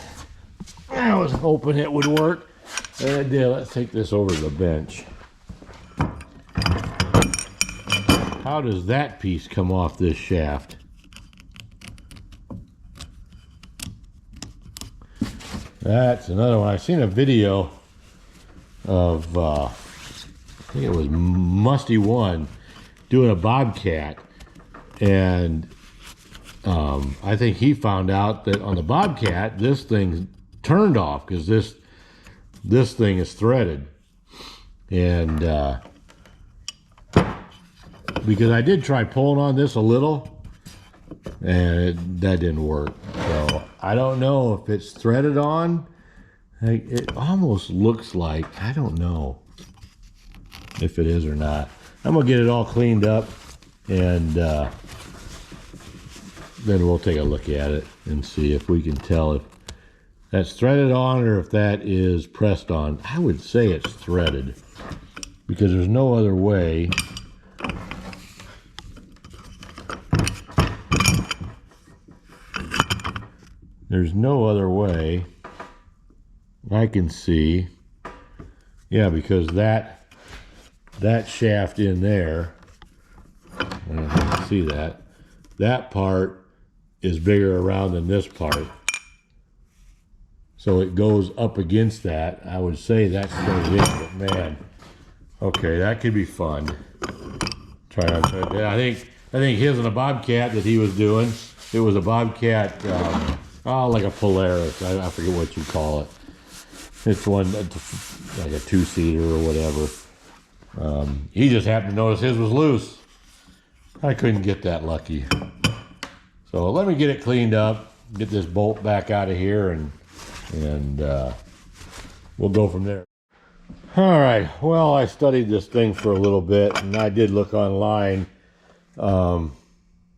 I was hoping it would work. And it did. Let's take this over to the bench. How does that piece come off this shaft? That's another one. I've seen a video of, I think it was Musty One doing a Bobcat. And I think he found out that on the Bobcat, this thing's turned off because this thing is threaded. And because I did try pulling on this a little, and that didn't work. So I don't know if it's threaded on. It almost looks like, I don't know if it is or not. I'm gonna get it all cleaned up, and then we'll take a look at it and see if we can tell if that's threaded on or if that is pressed on. I would say it's threaded because there's no other way. There's no other way I can see. Yeah, because that shaft in there, I don't know if you can see that. That part is bigger around than this part. So it goes up against that. I would say that's goes in, but man, okay, that could be fun. Try on. Yeah, I think his and a Bobcat that he was doing. It was a Bobcat, like a Polaris. I forget what you call it. It's one that's like a two-seater or whatever. He just happened to notice his was loose. I couldn't get that lucky. So let me get it cleaned up, get this bolt back out of here, and we'll go from there. All right, well, I studied this thing for a little bit, and I did look online. A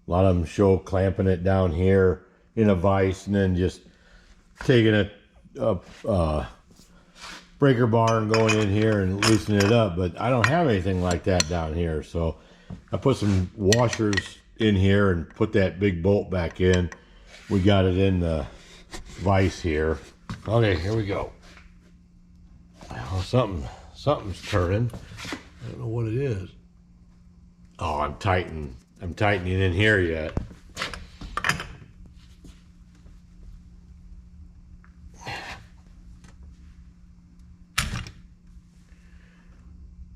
lot of them show clamping it down here in a vise and then just taking a breaker bar and going in here and loosening it up. But I don't have anything like that down here, so I put some washers in here and put that big bolt back in. We got it in the vise here. Okay, here we go. Oh, something's turning. I don't know what it is. Oh, I'm tightening in here yet.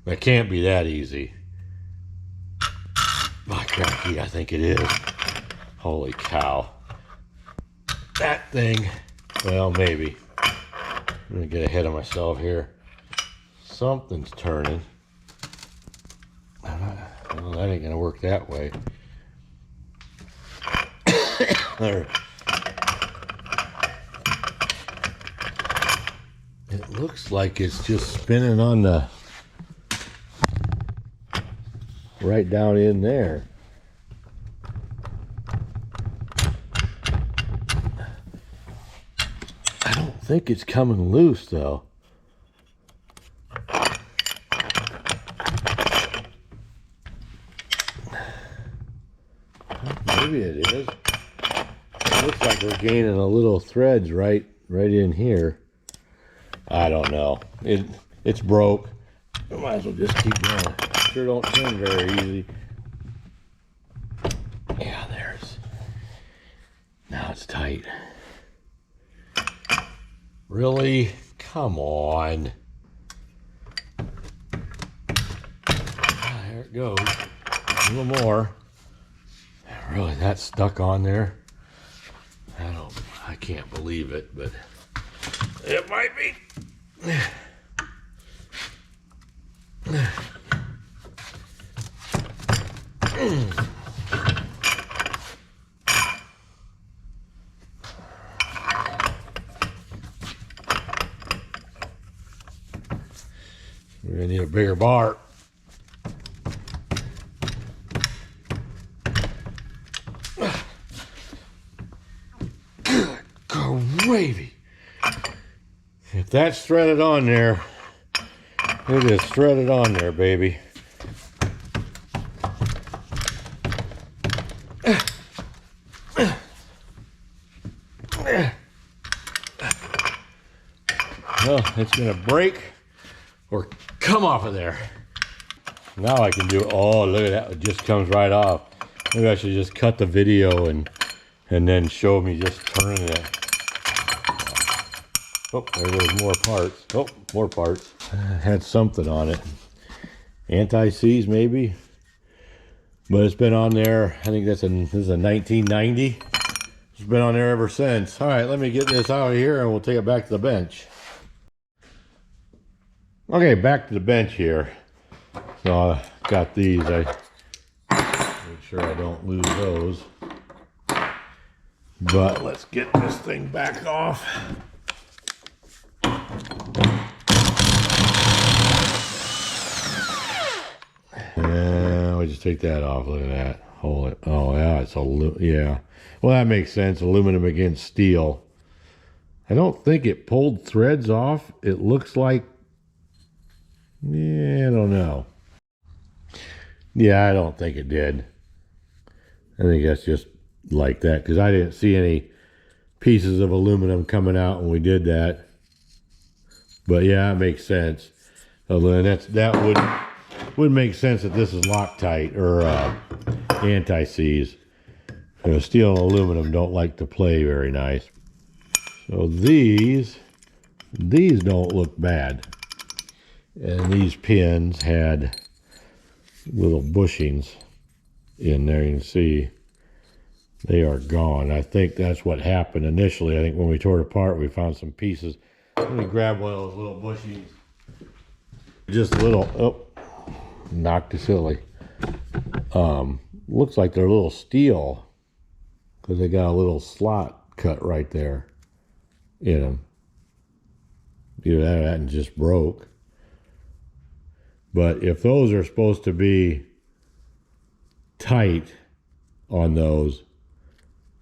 That can't be that easy. My cracky, I think it is. Holy cow. That thing, well, maybe. I'm gonna get ahead of myself here. Something's turning. Well, that ain't gonna work that way. There. It looks like it's just spinning on the right down in there. I don't think it's coming loose though. Maybe it is. It looks like we're gaining a little threads right in here. I don't know. It's broke. I might as well just keep going. Sure don't turn very easy. Yeah, now it's tight. Really? Come on. There it goes. A little more. Really, that's stuck on there. I can't believe it, but it might be. We're gonna need a bigger bar. If that's threaded on there, it is threaded on there, baby. Well, it's gonna break or come off of there. Now I can do, oh, look at that, it just comes right off. Maybe I should just cut the video and then show me just turning it. Oh, there goes more parts. Oh, more parts. Had something on it. Anti-seize maybe. But it's been on there, I think this is a 1990. It's been on there ever since. All right, let me get this out of here and we'll take it back to the bench. Okay, back to the bench here. So I got these. I make sure I don't lose those. But let's get this thing back off. And we just take that off. Look at that. Hold it. Oh yeah, it's yeah. Well, that makes sense. Aluminum against steel. I don't think it pulled threads off. It looks like, yeah, I don't know. Yeah, I don't think it did. I think that's just like that because I didn't see any pieces of aluminum coming out when we did that. But yeah, it makes sense. And that would make sense that this is Loctite or anti-seize. Steel and aluminum don't like to play very nice. So these don't look bad. And these pins had little bushings in there. You can see they are gone. I think that's what happened initially. I think when we tore it apart, we found some pieces. Let me grab one of those little bushings. Just a little, oh, knocked it silly. Looks like they're a little steel because they got a little slot cut right there in them. Either that or that just broke. But if those are supposed to be tight on those,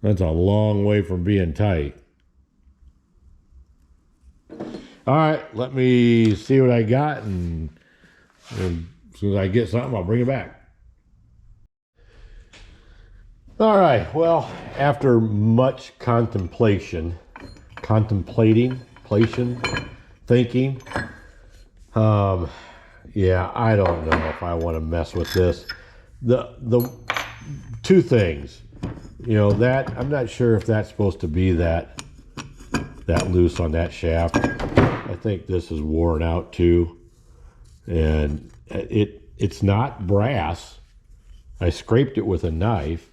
that's a long way from being tight. All right, let me see what I got, and as soon as I get something, I'll bring it back. All right, well, after much contemplating, thinking, yeah, I don't know if I want to mess with this. The two things, that I'm not sure if that's supposed to be that loose on that shaft. I think this is worn out too, and it's not brass. I scraped it with a knife.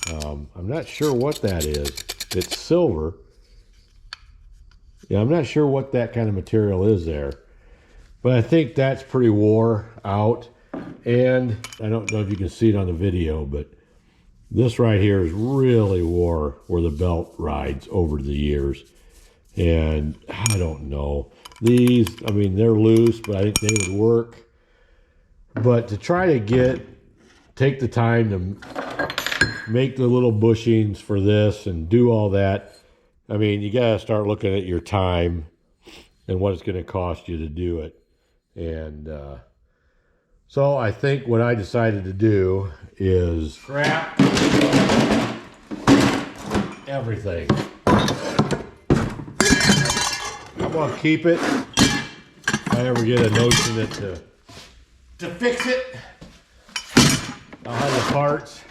I'm not sure what that is. It's silver. Yeah, I'm not sure what that kind of material is there. But I think that's pretty wore out. And I don't know if you can see it on the video, but this right here is really wore where the belt rides over the years. And I don't know. These, I mean, they're loose, but I think they would work. But to try to take the time to make the little bushings for this and do all that, I mean, you got to start looking at your time and what it's going to cost you to do it. And so I think what I decided to do is scrap everything. I'm going to keep it. If I ever get a notion that to fix it, I'll have the parts.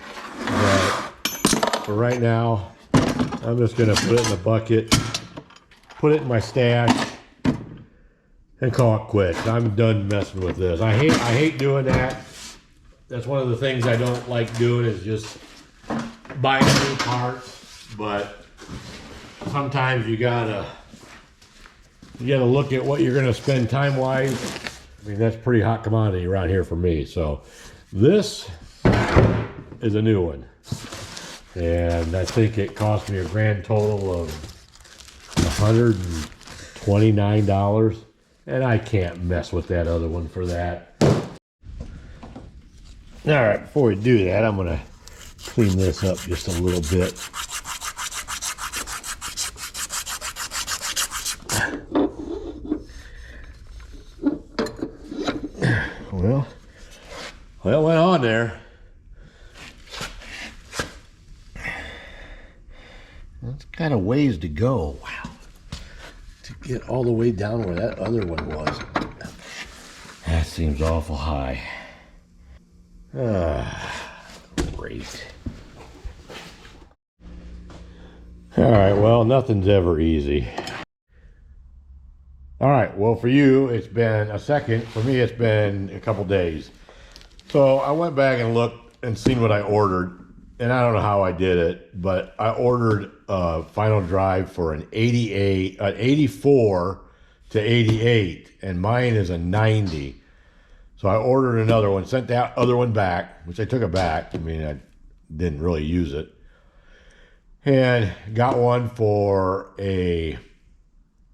But for right now, I'm just going to put it in the bucket, put it in my stash, and call it quits. I'm done messing with this. I hate doing that. That's one of the things I don't like doing, is just buying new parts. But sometimes you gotta look at what you're gonna spend time wise. I mean, that's pretty hot commodity around here for me. So this is a new one, and I think it cost me a grand total of $129. And I can't mess with that other one for that. All right, before we do that, I'm gonna clean this up just a little bit. ways to go. Wow. To get all the way down where that other one was. That seems awful high. Great. All right, well, nothing's ever easy. All right, well, for you, it's been a second. For me, it's been a couple days. So I went back and looked and seen what I ordered. And I don't know how I did it, but I ordered a final drive for an 84 to 88, and mine is a 90. So I ordered another one, sent that other one back, which I took it back. I mean, I didn't really use it. And got one for a,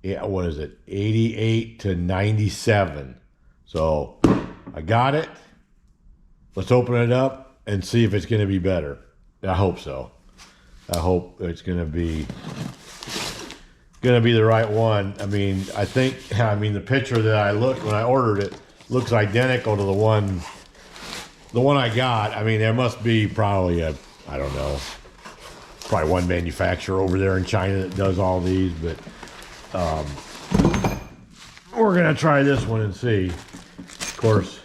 what is it, 88 to 97. So I got it. Let's open it up and see if it's going to be better. I hope so. I hope it's going to be the right one. I mean, the picture that I looked when I ordered it looks identical to the one I got. I mean, there must be probably I don't know, probably one manufacturer over there in China that does all these, but we're gonna try this one and see. Of course,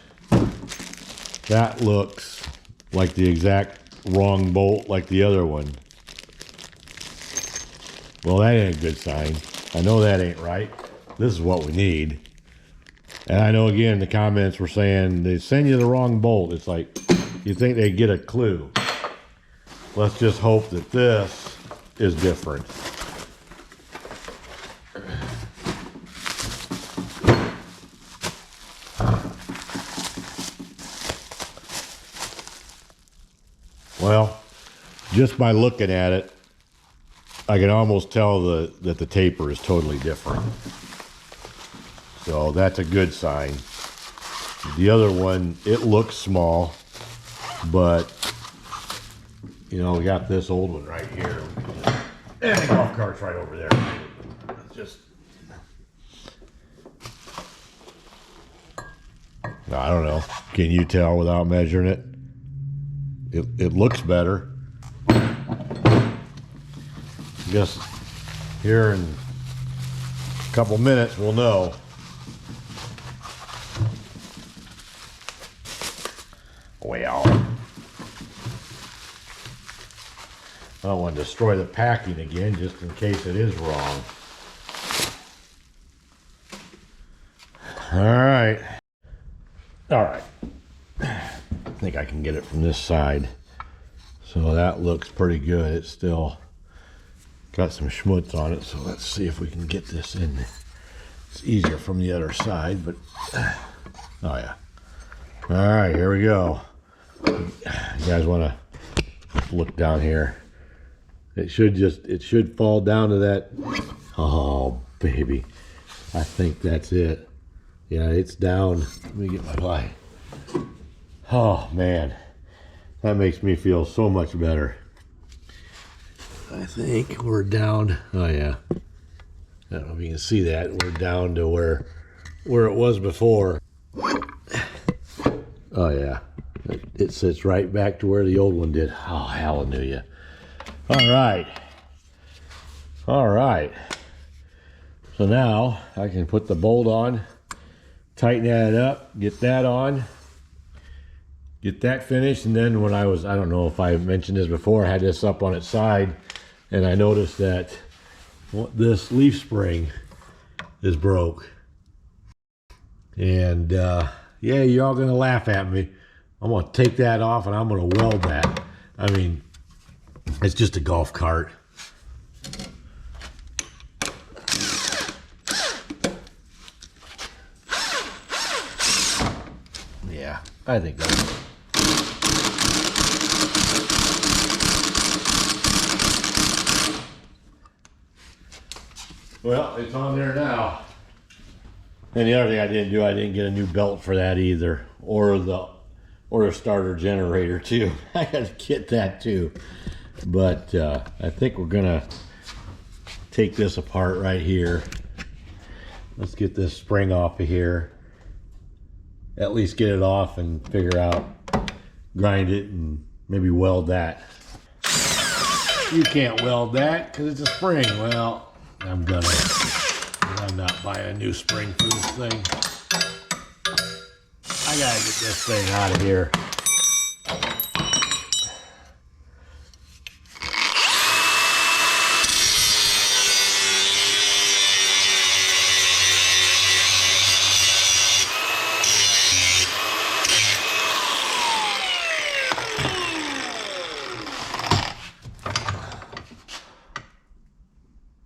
that looks like the exact wrong bolt like the other one. Well, that ain't a good sign. I know that ain't right. This is what we need. And I know, again, the comments were saying they send you the wrong bolt. It's like you think they get a clue. Let's just hope that this is different. Well, just by looking at it, I can almost tell that the taper is totally different. So that's a good sign. The other one, it looks small, but you know, we got this old one right here. And the golf cart's right over there. Just, I don't know. Can you tell without measuring it? It looks better. I guess here in a couple minutes we'll know. Well, I don't want to destroy the packing again just in case it is wrong. All right. I think I can get it from this side. So that looks pretty good. It's still got some schmutz on it. So let's see if we can get this in. It's easier from the other side, but oh yeah. All right, here we go. You guys want to look down here? It should fall down to that. Oh, baby. I think that's it. Yeah, it's down. Let me get my light. Oh, man. That makes me feel so much better. I think we're down. Oh, yeah. I don't know if you can see that. We're down to where it was before. Oh, yeah. It sits right back to where the old one did. Oh, hallelujah. All right. All right. So now I can put the bolt on, tighten that up, get that on, get that finished. And then when I don't know if I mentioned this before, I had this up on its side and I noticed that this leaf spring is broke. And yeah, you're all gonna laugh at me. I'm gonna take that off and I'm gonna weld that. I mean, it's just a golf cart. Yeah, I think that's it. Well, it's on there now. And the other thing I didn't do, I didn't get a new belt for that either, or a starter generator too. I got to get that too. But I think we're gonna take this apart right here. Let's get this spring off of here. At least get it off and figure out, grind it and maybe weld that. you can't weld that because it's a spring. Well, I'm not buying a new spring for this thing. I gotta get this thing out of here.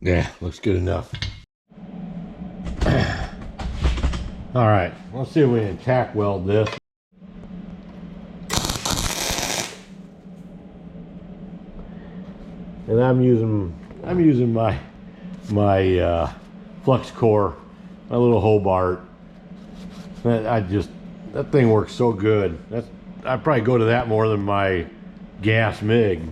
Yeah, looks good enough. All right, let's see if we can tack weld this. And I'm using my flux core, my little Hobart. That thing works so good. I'd probably go to that more than my gas MIG.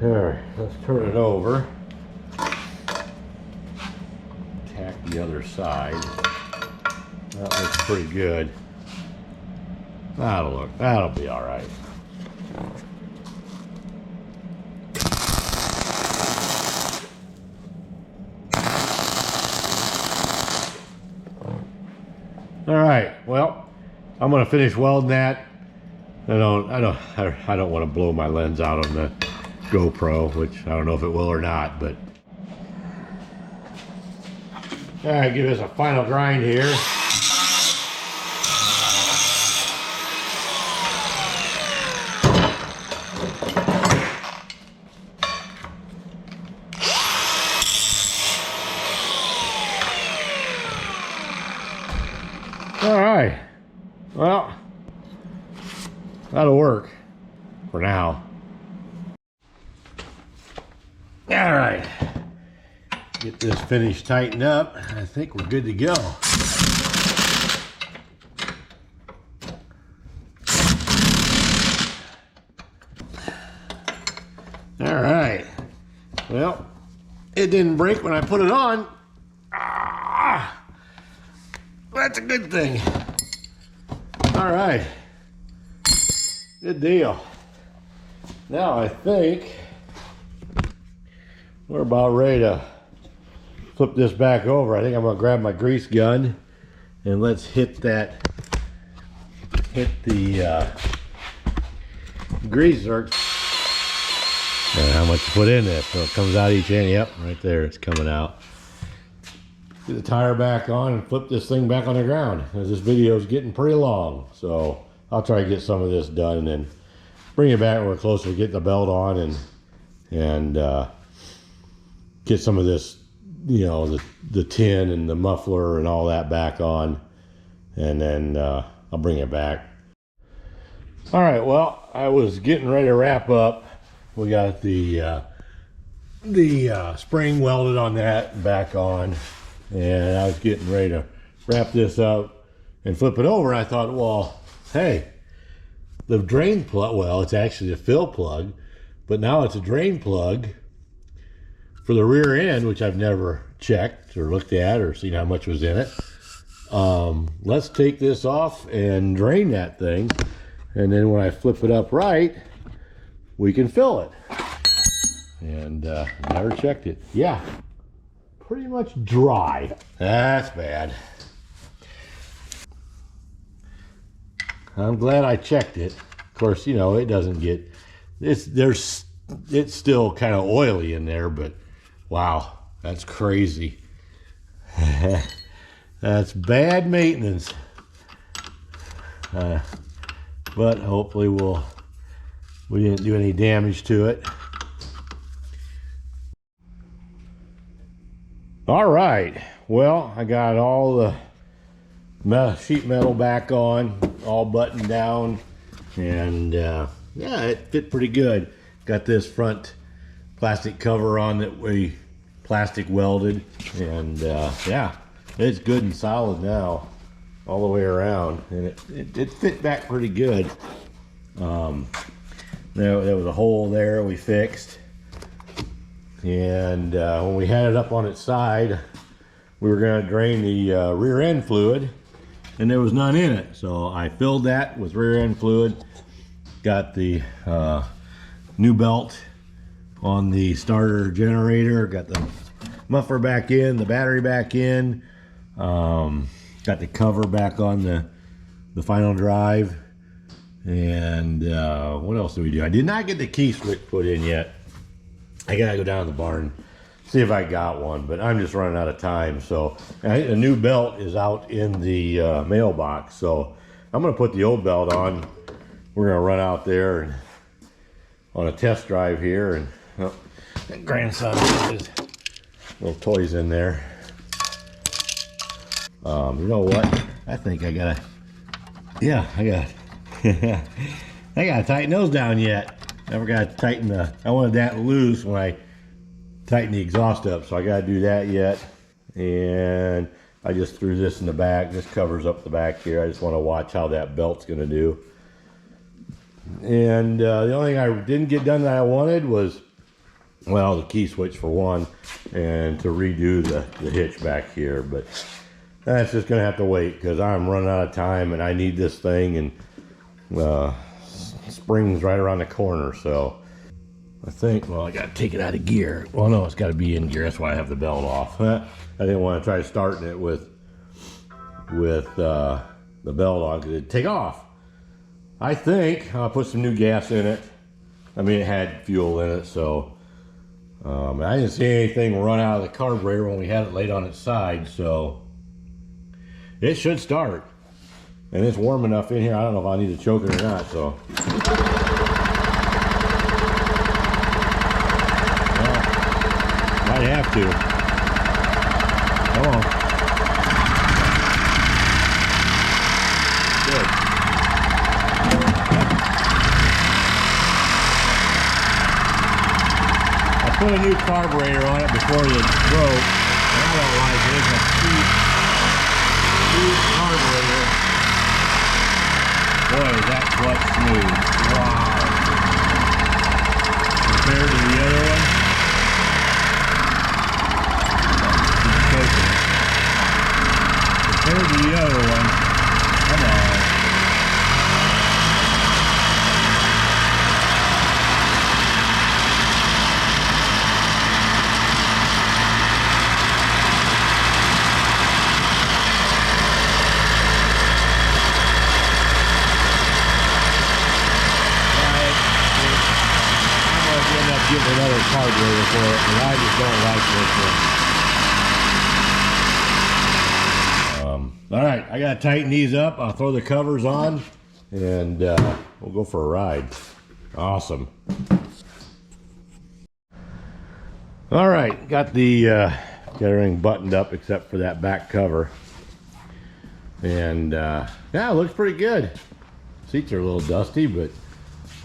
All right, let's turn it over. Tack the other side. That looks pretty good. That'll be all right. All right, well, I'm gonna finish welding that. I don't want to blow my lens out on the GoPro, which I don't know if it will or not, but all right, give this a final grind here. All right, well, that'll work for now. All right, get this finished tightened up. I think we're good to go. All right, well, it didn't break when I put it on. That's a good thing. All right, good deal. Now I think we're about ready to flip this back over. I think I'm gonna grab my grease gun and let's hit the grease zerk. And how much to put in this? So it comes out each end. Yep, right there, it's coming out. Get the tire back on and flip this thing back on the ground, as this video is getting pretty long. So I'll try to get some of this done and then bring it back when we're closer to getting the belt on and get some of this, you know, the tin and the muffler and all that back on, and then I'll bring it back. All right, well, I was getting ready to wrap up. We got the spring welded on that back on, and I was getting ready to wrap this up and flip it over. I thought, well, hey, the drain plug, well, it's actually a fill plug, but now it's a drain plug for the rear end, which I've never checked or looked at or seen how much was in it. Let's take this off and drain that thing, and then when I flip it up right, we can fill it. And never checked it. Yeah, pretty much dry. That's bad. I'm glad I checked it. Of course, you know, it doesn't get, it's still kind of oily in there, but wow, that's crazy. That's bad maintenance. But hopefully we didn't do any damage to it. All right, well, I got all the sheet metal back on, all buttoned down, and yeah, it fit pretty good. Got this front plastic cover on that we plastic welded, and yeah, it's good and solid now all the way around, and it fit back pretty good. There was a hole there we fixed, and when we had it up on its side, we were going to drain the rear end fluid, and there was none in it. So I filled that with rear end fluid, got the new belt on the starter generator, got the muffler back in, the battery back in, got the cover back on the final drive, and what else did we do? I did not get the key switch put in yet. I gotta go down to the barn, see if I got one, but I'm just running out of time. So a new belt is out in the mailbox, so I'm gonna put the old belt on. We're gonna run out there and on a test drive here, and oh, grandson has his little toys in there. You know what? I think I gotta, yeah, I gotta tighten those down yet. Never gotta tighten I wanted that loose when I tighten the exhaust up, so I gotta do that yet. And I just threw this in the back. This covers up the back here. I just want to watch how that belt's gonna do. And the only thing I didn't get done that I wanted was, well, the key switch for one, and to redo the hitch back here. But that's just gonna have to wait because I'm running out of time and I need this thing, and spring's right around the corner. So I think, well, I gotta take it out of gear. Well, no, it's gotta be in gear. That's why I have the belt off. I didn't want to try starting it with the belt on because it'd take off. I think I'll put some new gas in it. I mean, it had fuel in it, so I didn't see anything run out of the carburetor when we had it laid on its side, so it should start. And it's warm enough in here. I don't know if I need to choke it or not, so. Well, might have to. Come on. Good. I put a new carburetor on it before it broke. And I don't like it. It's a cheap carburetor. Boy, that clutch smooth. Wow. Compared to the other one. Compared to the other one. Come on. Get another carburetor for it, but I just don't like this one. All right, I gotta tighten these up. I'll throw the covers on, and we'll go for a ride. Awesome. All right, got everything buttoned up except for that back cover, and yeah, it looks pretty good. Seats are a little dusty, but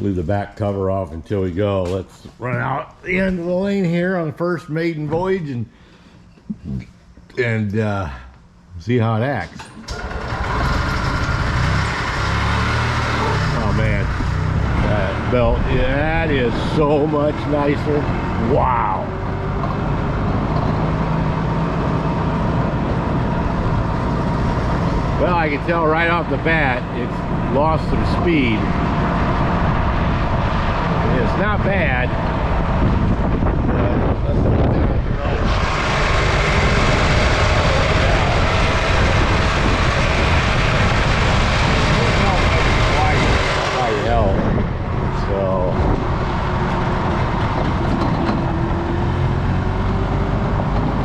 leave the back cover off until we go. Let's run out the end of the lane here on the first maiden voyage and see how it acts. Oh man, that belt, yeah, that is so much nicer. Wow. Well, I can tell right off the bat it's lost some speed. It's not bad. So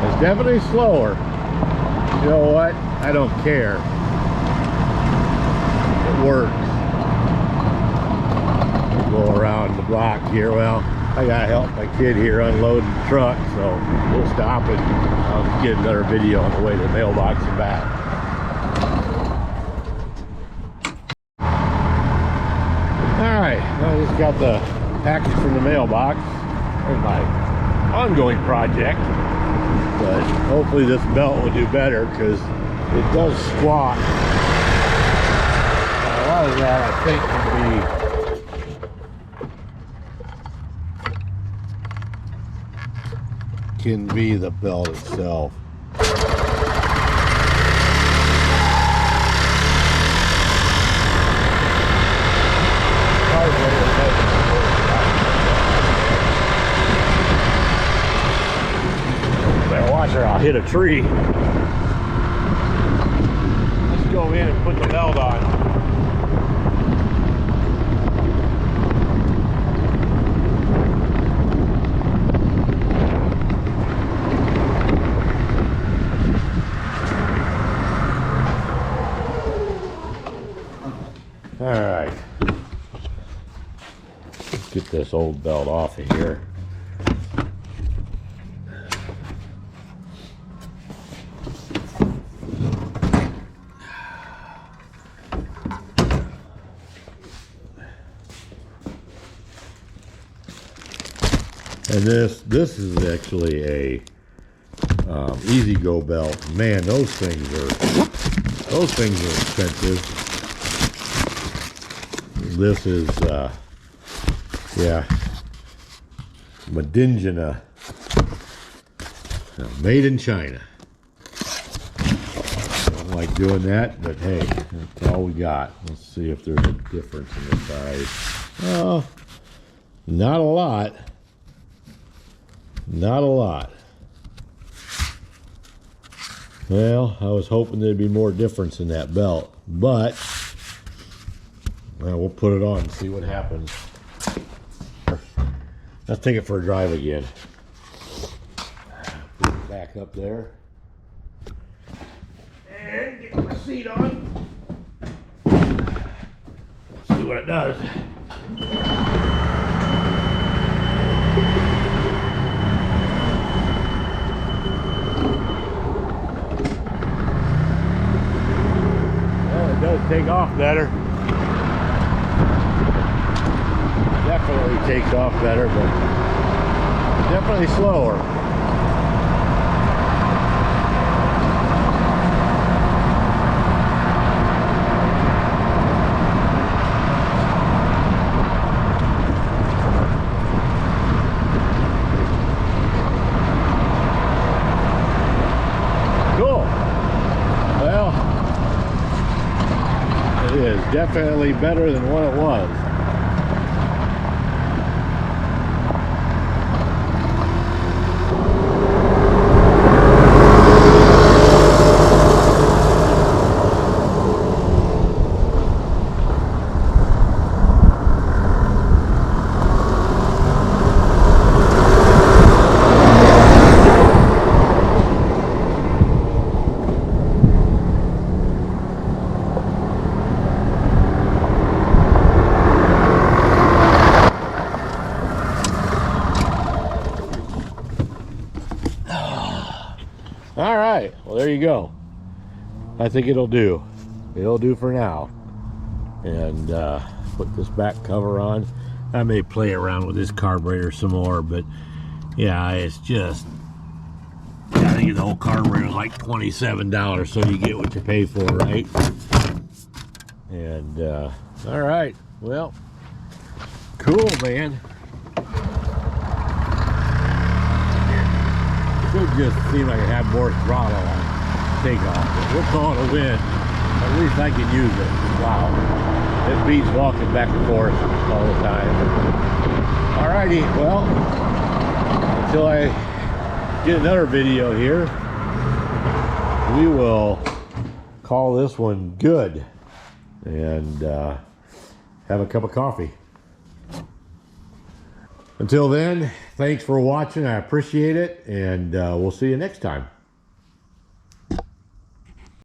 it's definitely slower. You know what? I don't care. It works. Go around the block here. Well, I gotta help my kid here unload the truck, so we'll stop and I'll get another video on the way to the mailbox and back. Alright, I just got the package from the mailbox. There's my ongoing project, but hopefully this belt will do better because it does squat. A lot of that I think can be the belt itself. gosh, or I'll hit a tree. Let's go in and put the belt on. All right, let's get this old belt off of here. And this is actually a ezgo belt. Man, those things are expensive. This is yeah, Medingina, made in China. Don't like doing that, but hey, that's all we got. Let's see if there's a difference in the size. Oh, not a lot. Not a lot. Well, I was hoping there'd be more difference in that belt, but well, we'll put it on and see what happens. Let's take it for a drive again. Put it back up there. And get my seat on. See what it does. Well, it does take off better. Definitely takes off better, but definitely slower. Cool. Well, it is definitely better than what it was. All right, well, there you go. I think it'll do. It'll do for now. And put this back cover on. I may play around with this carburetor some more, but yeah, it's just, I think the whole carburetor is like $27, so you get what you pay for, right? And all right, well, cool, man. Should just seem like it had more throttle on takeoff, but we'll call it a win. At least I can use it. Wow, it beats walking back and forth all the time. Alrighty, well, until I get another video here, we will call this one good and have a cup of coffee. Until then, thanks for watching. I appreciate it, and we'll see you next time.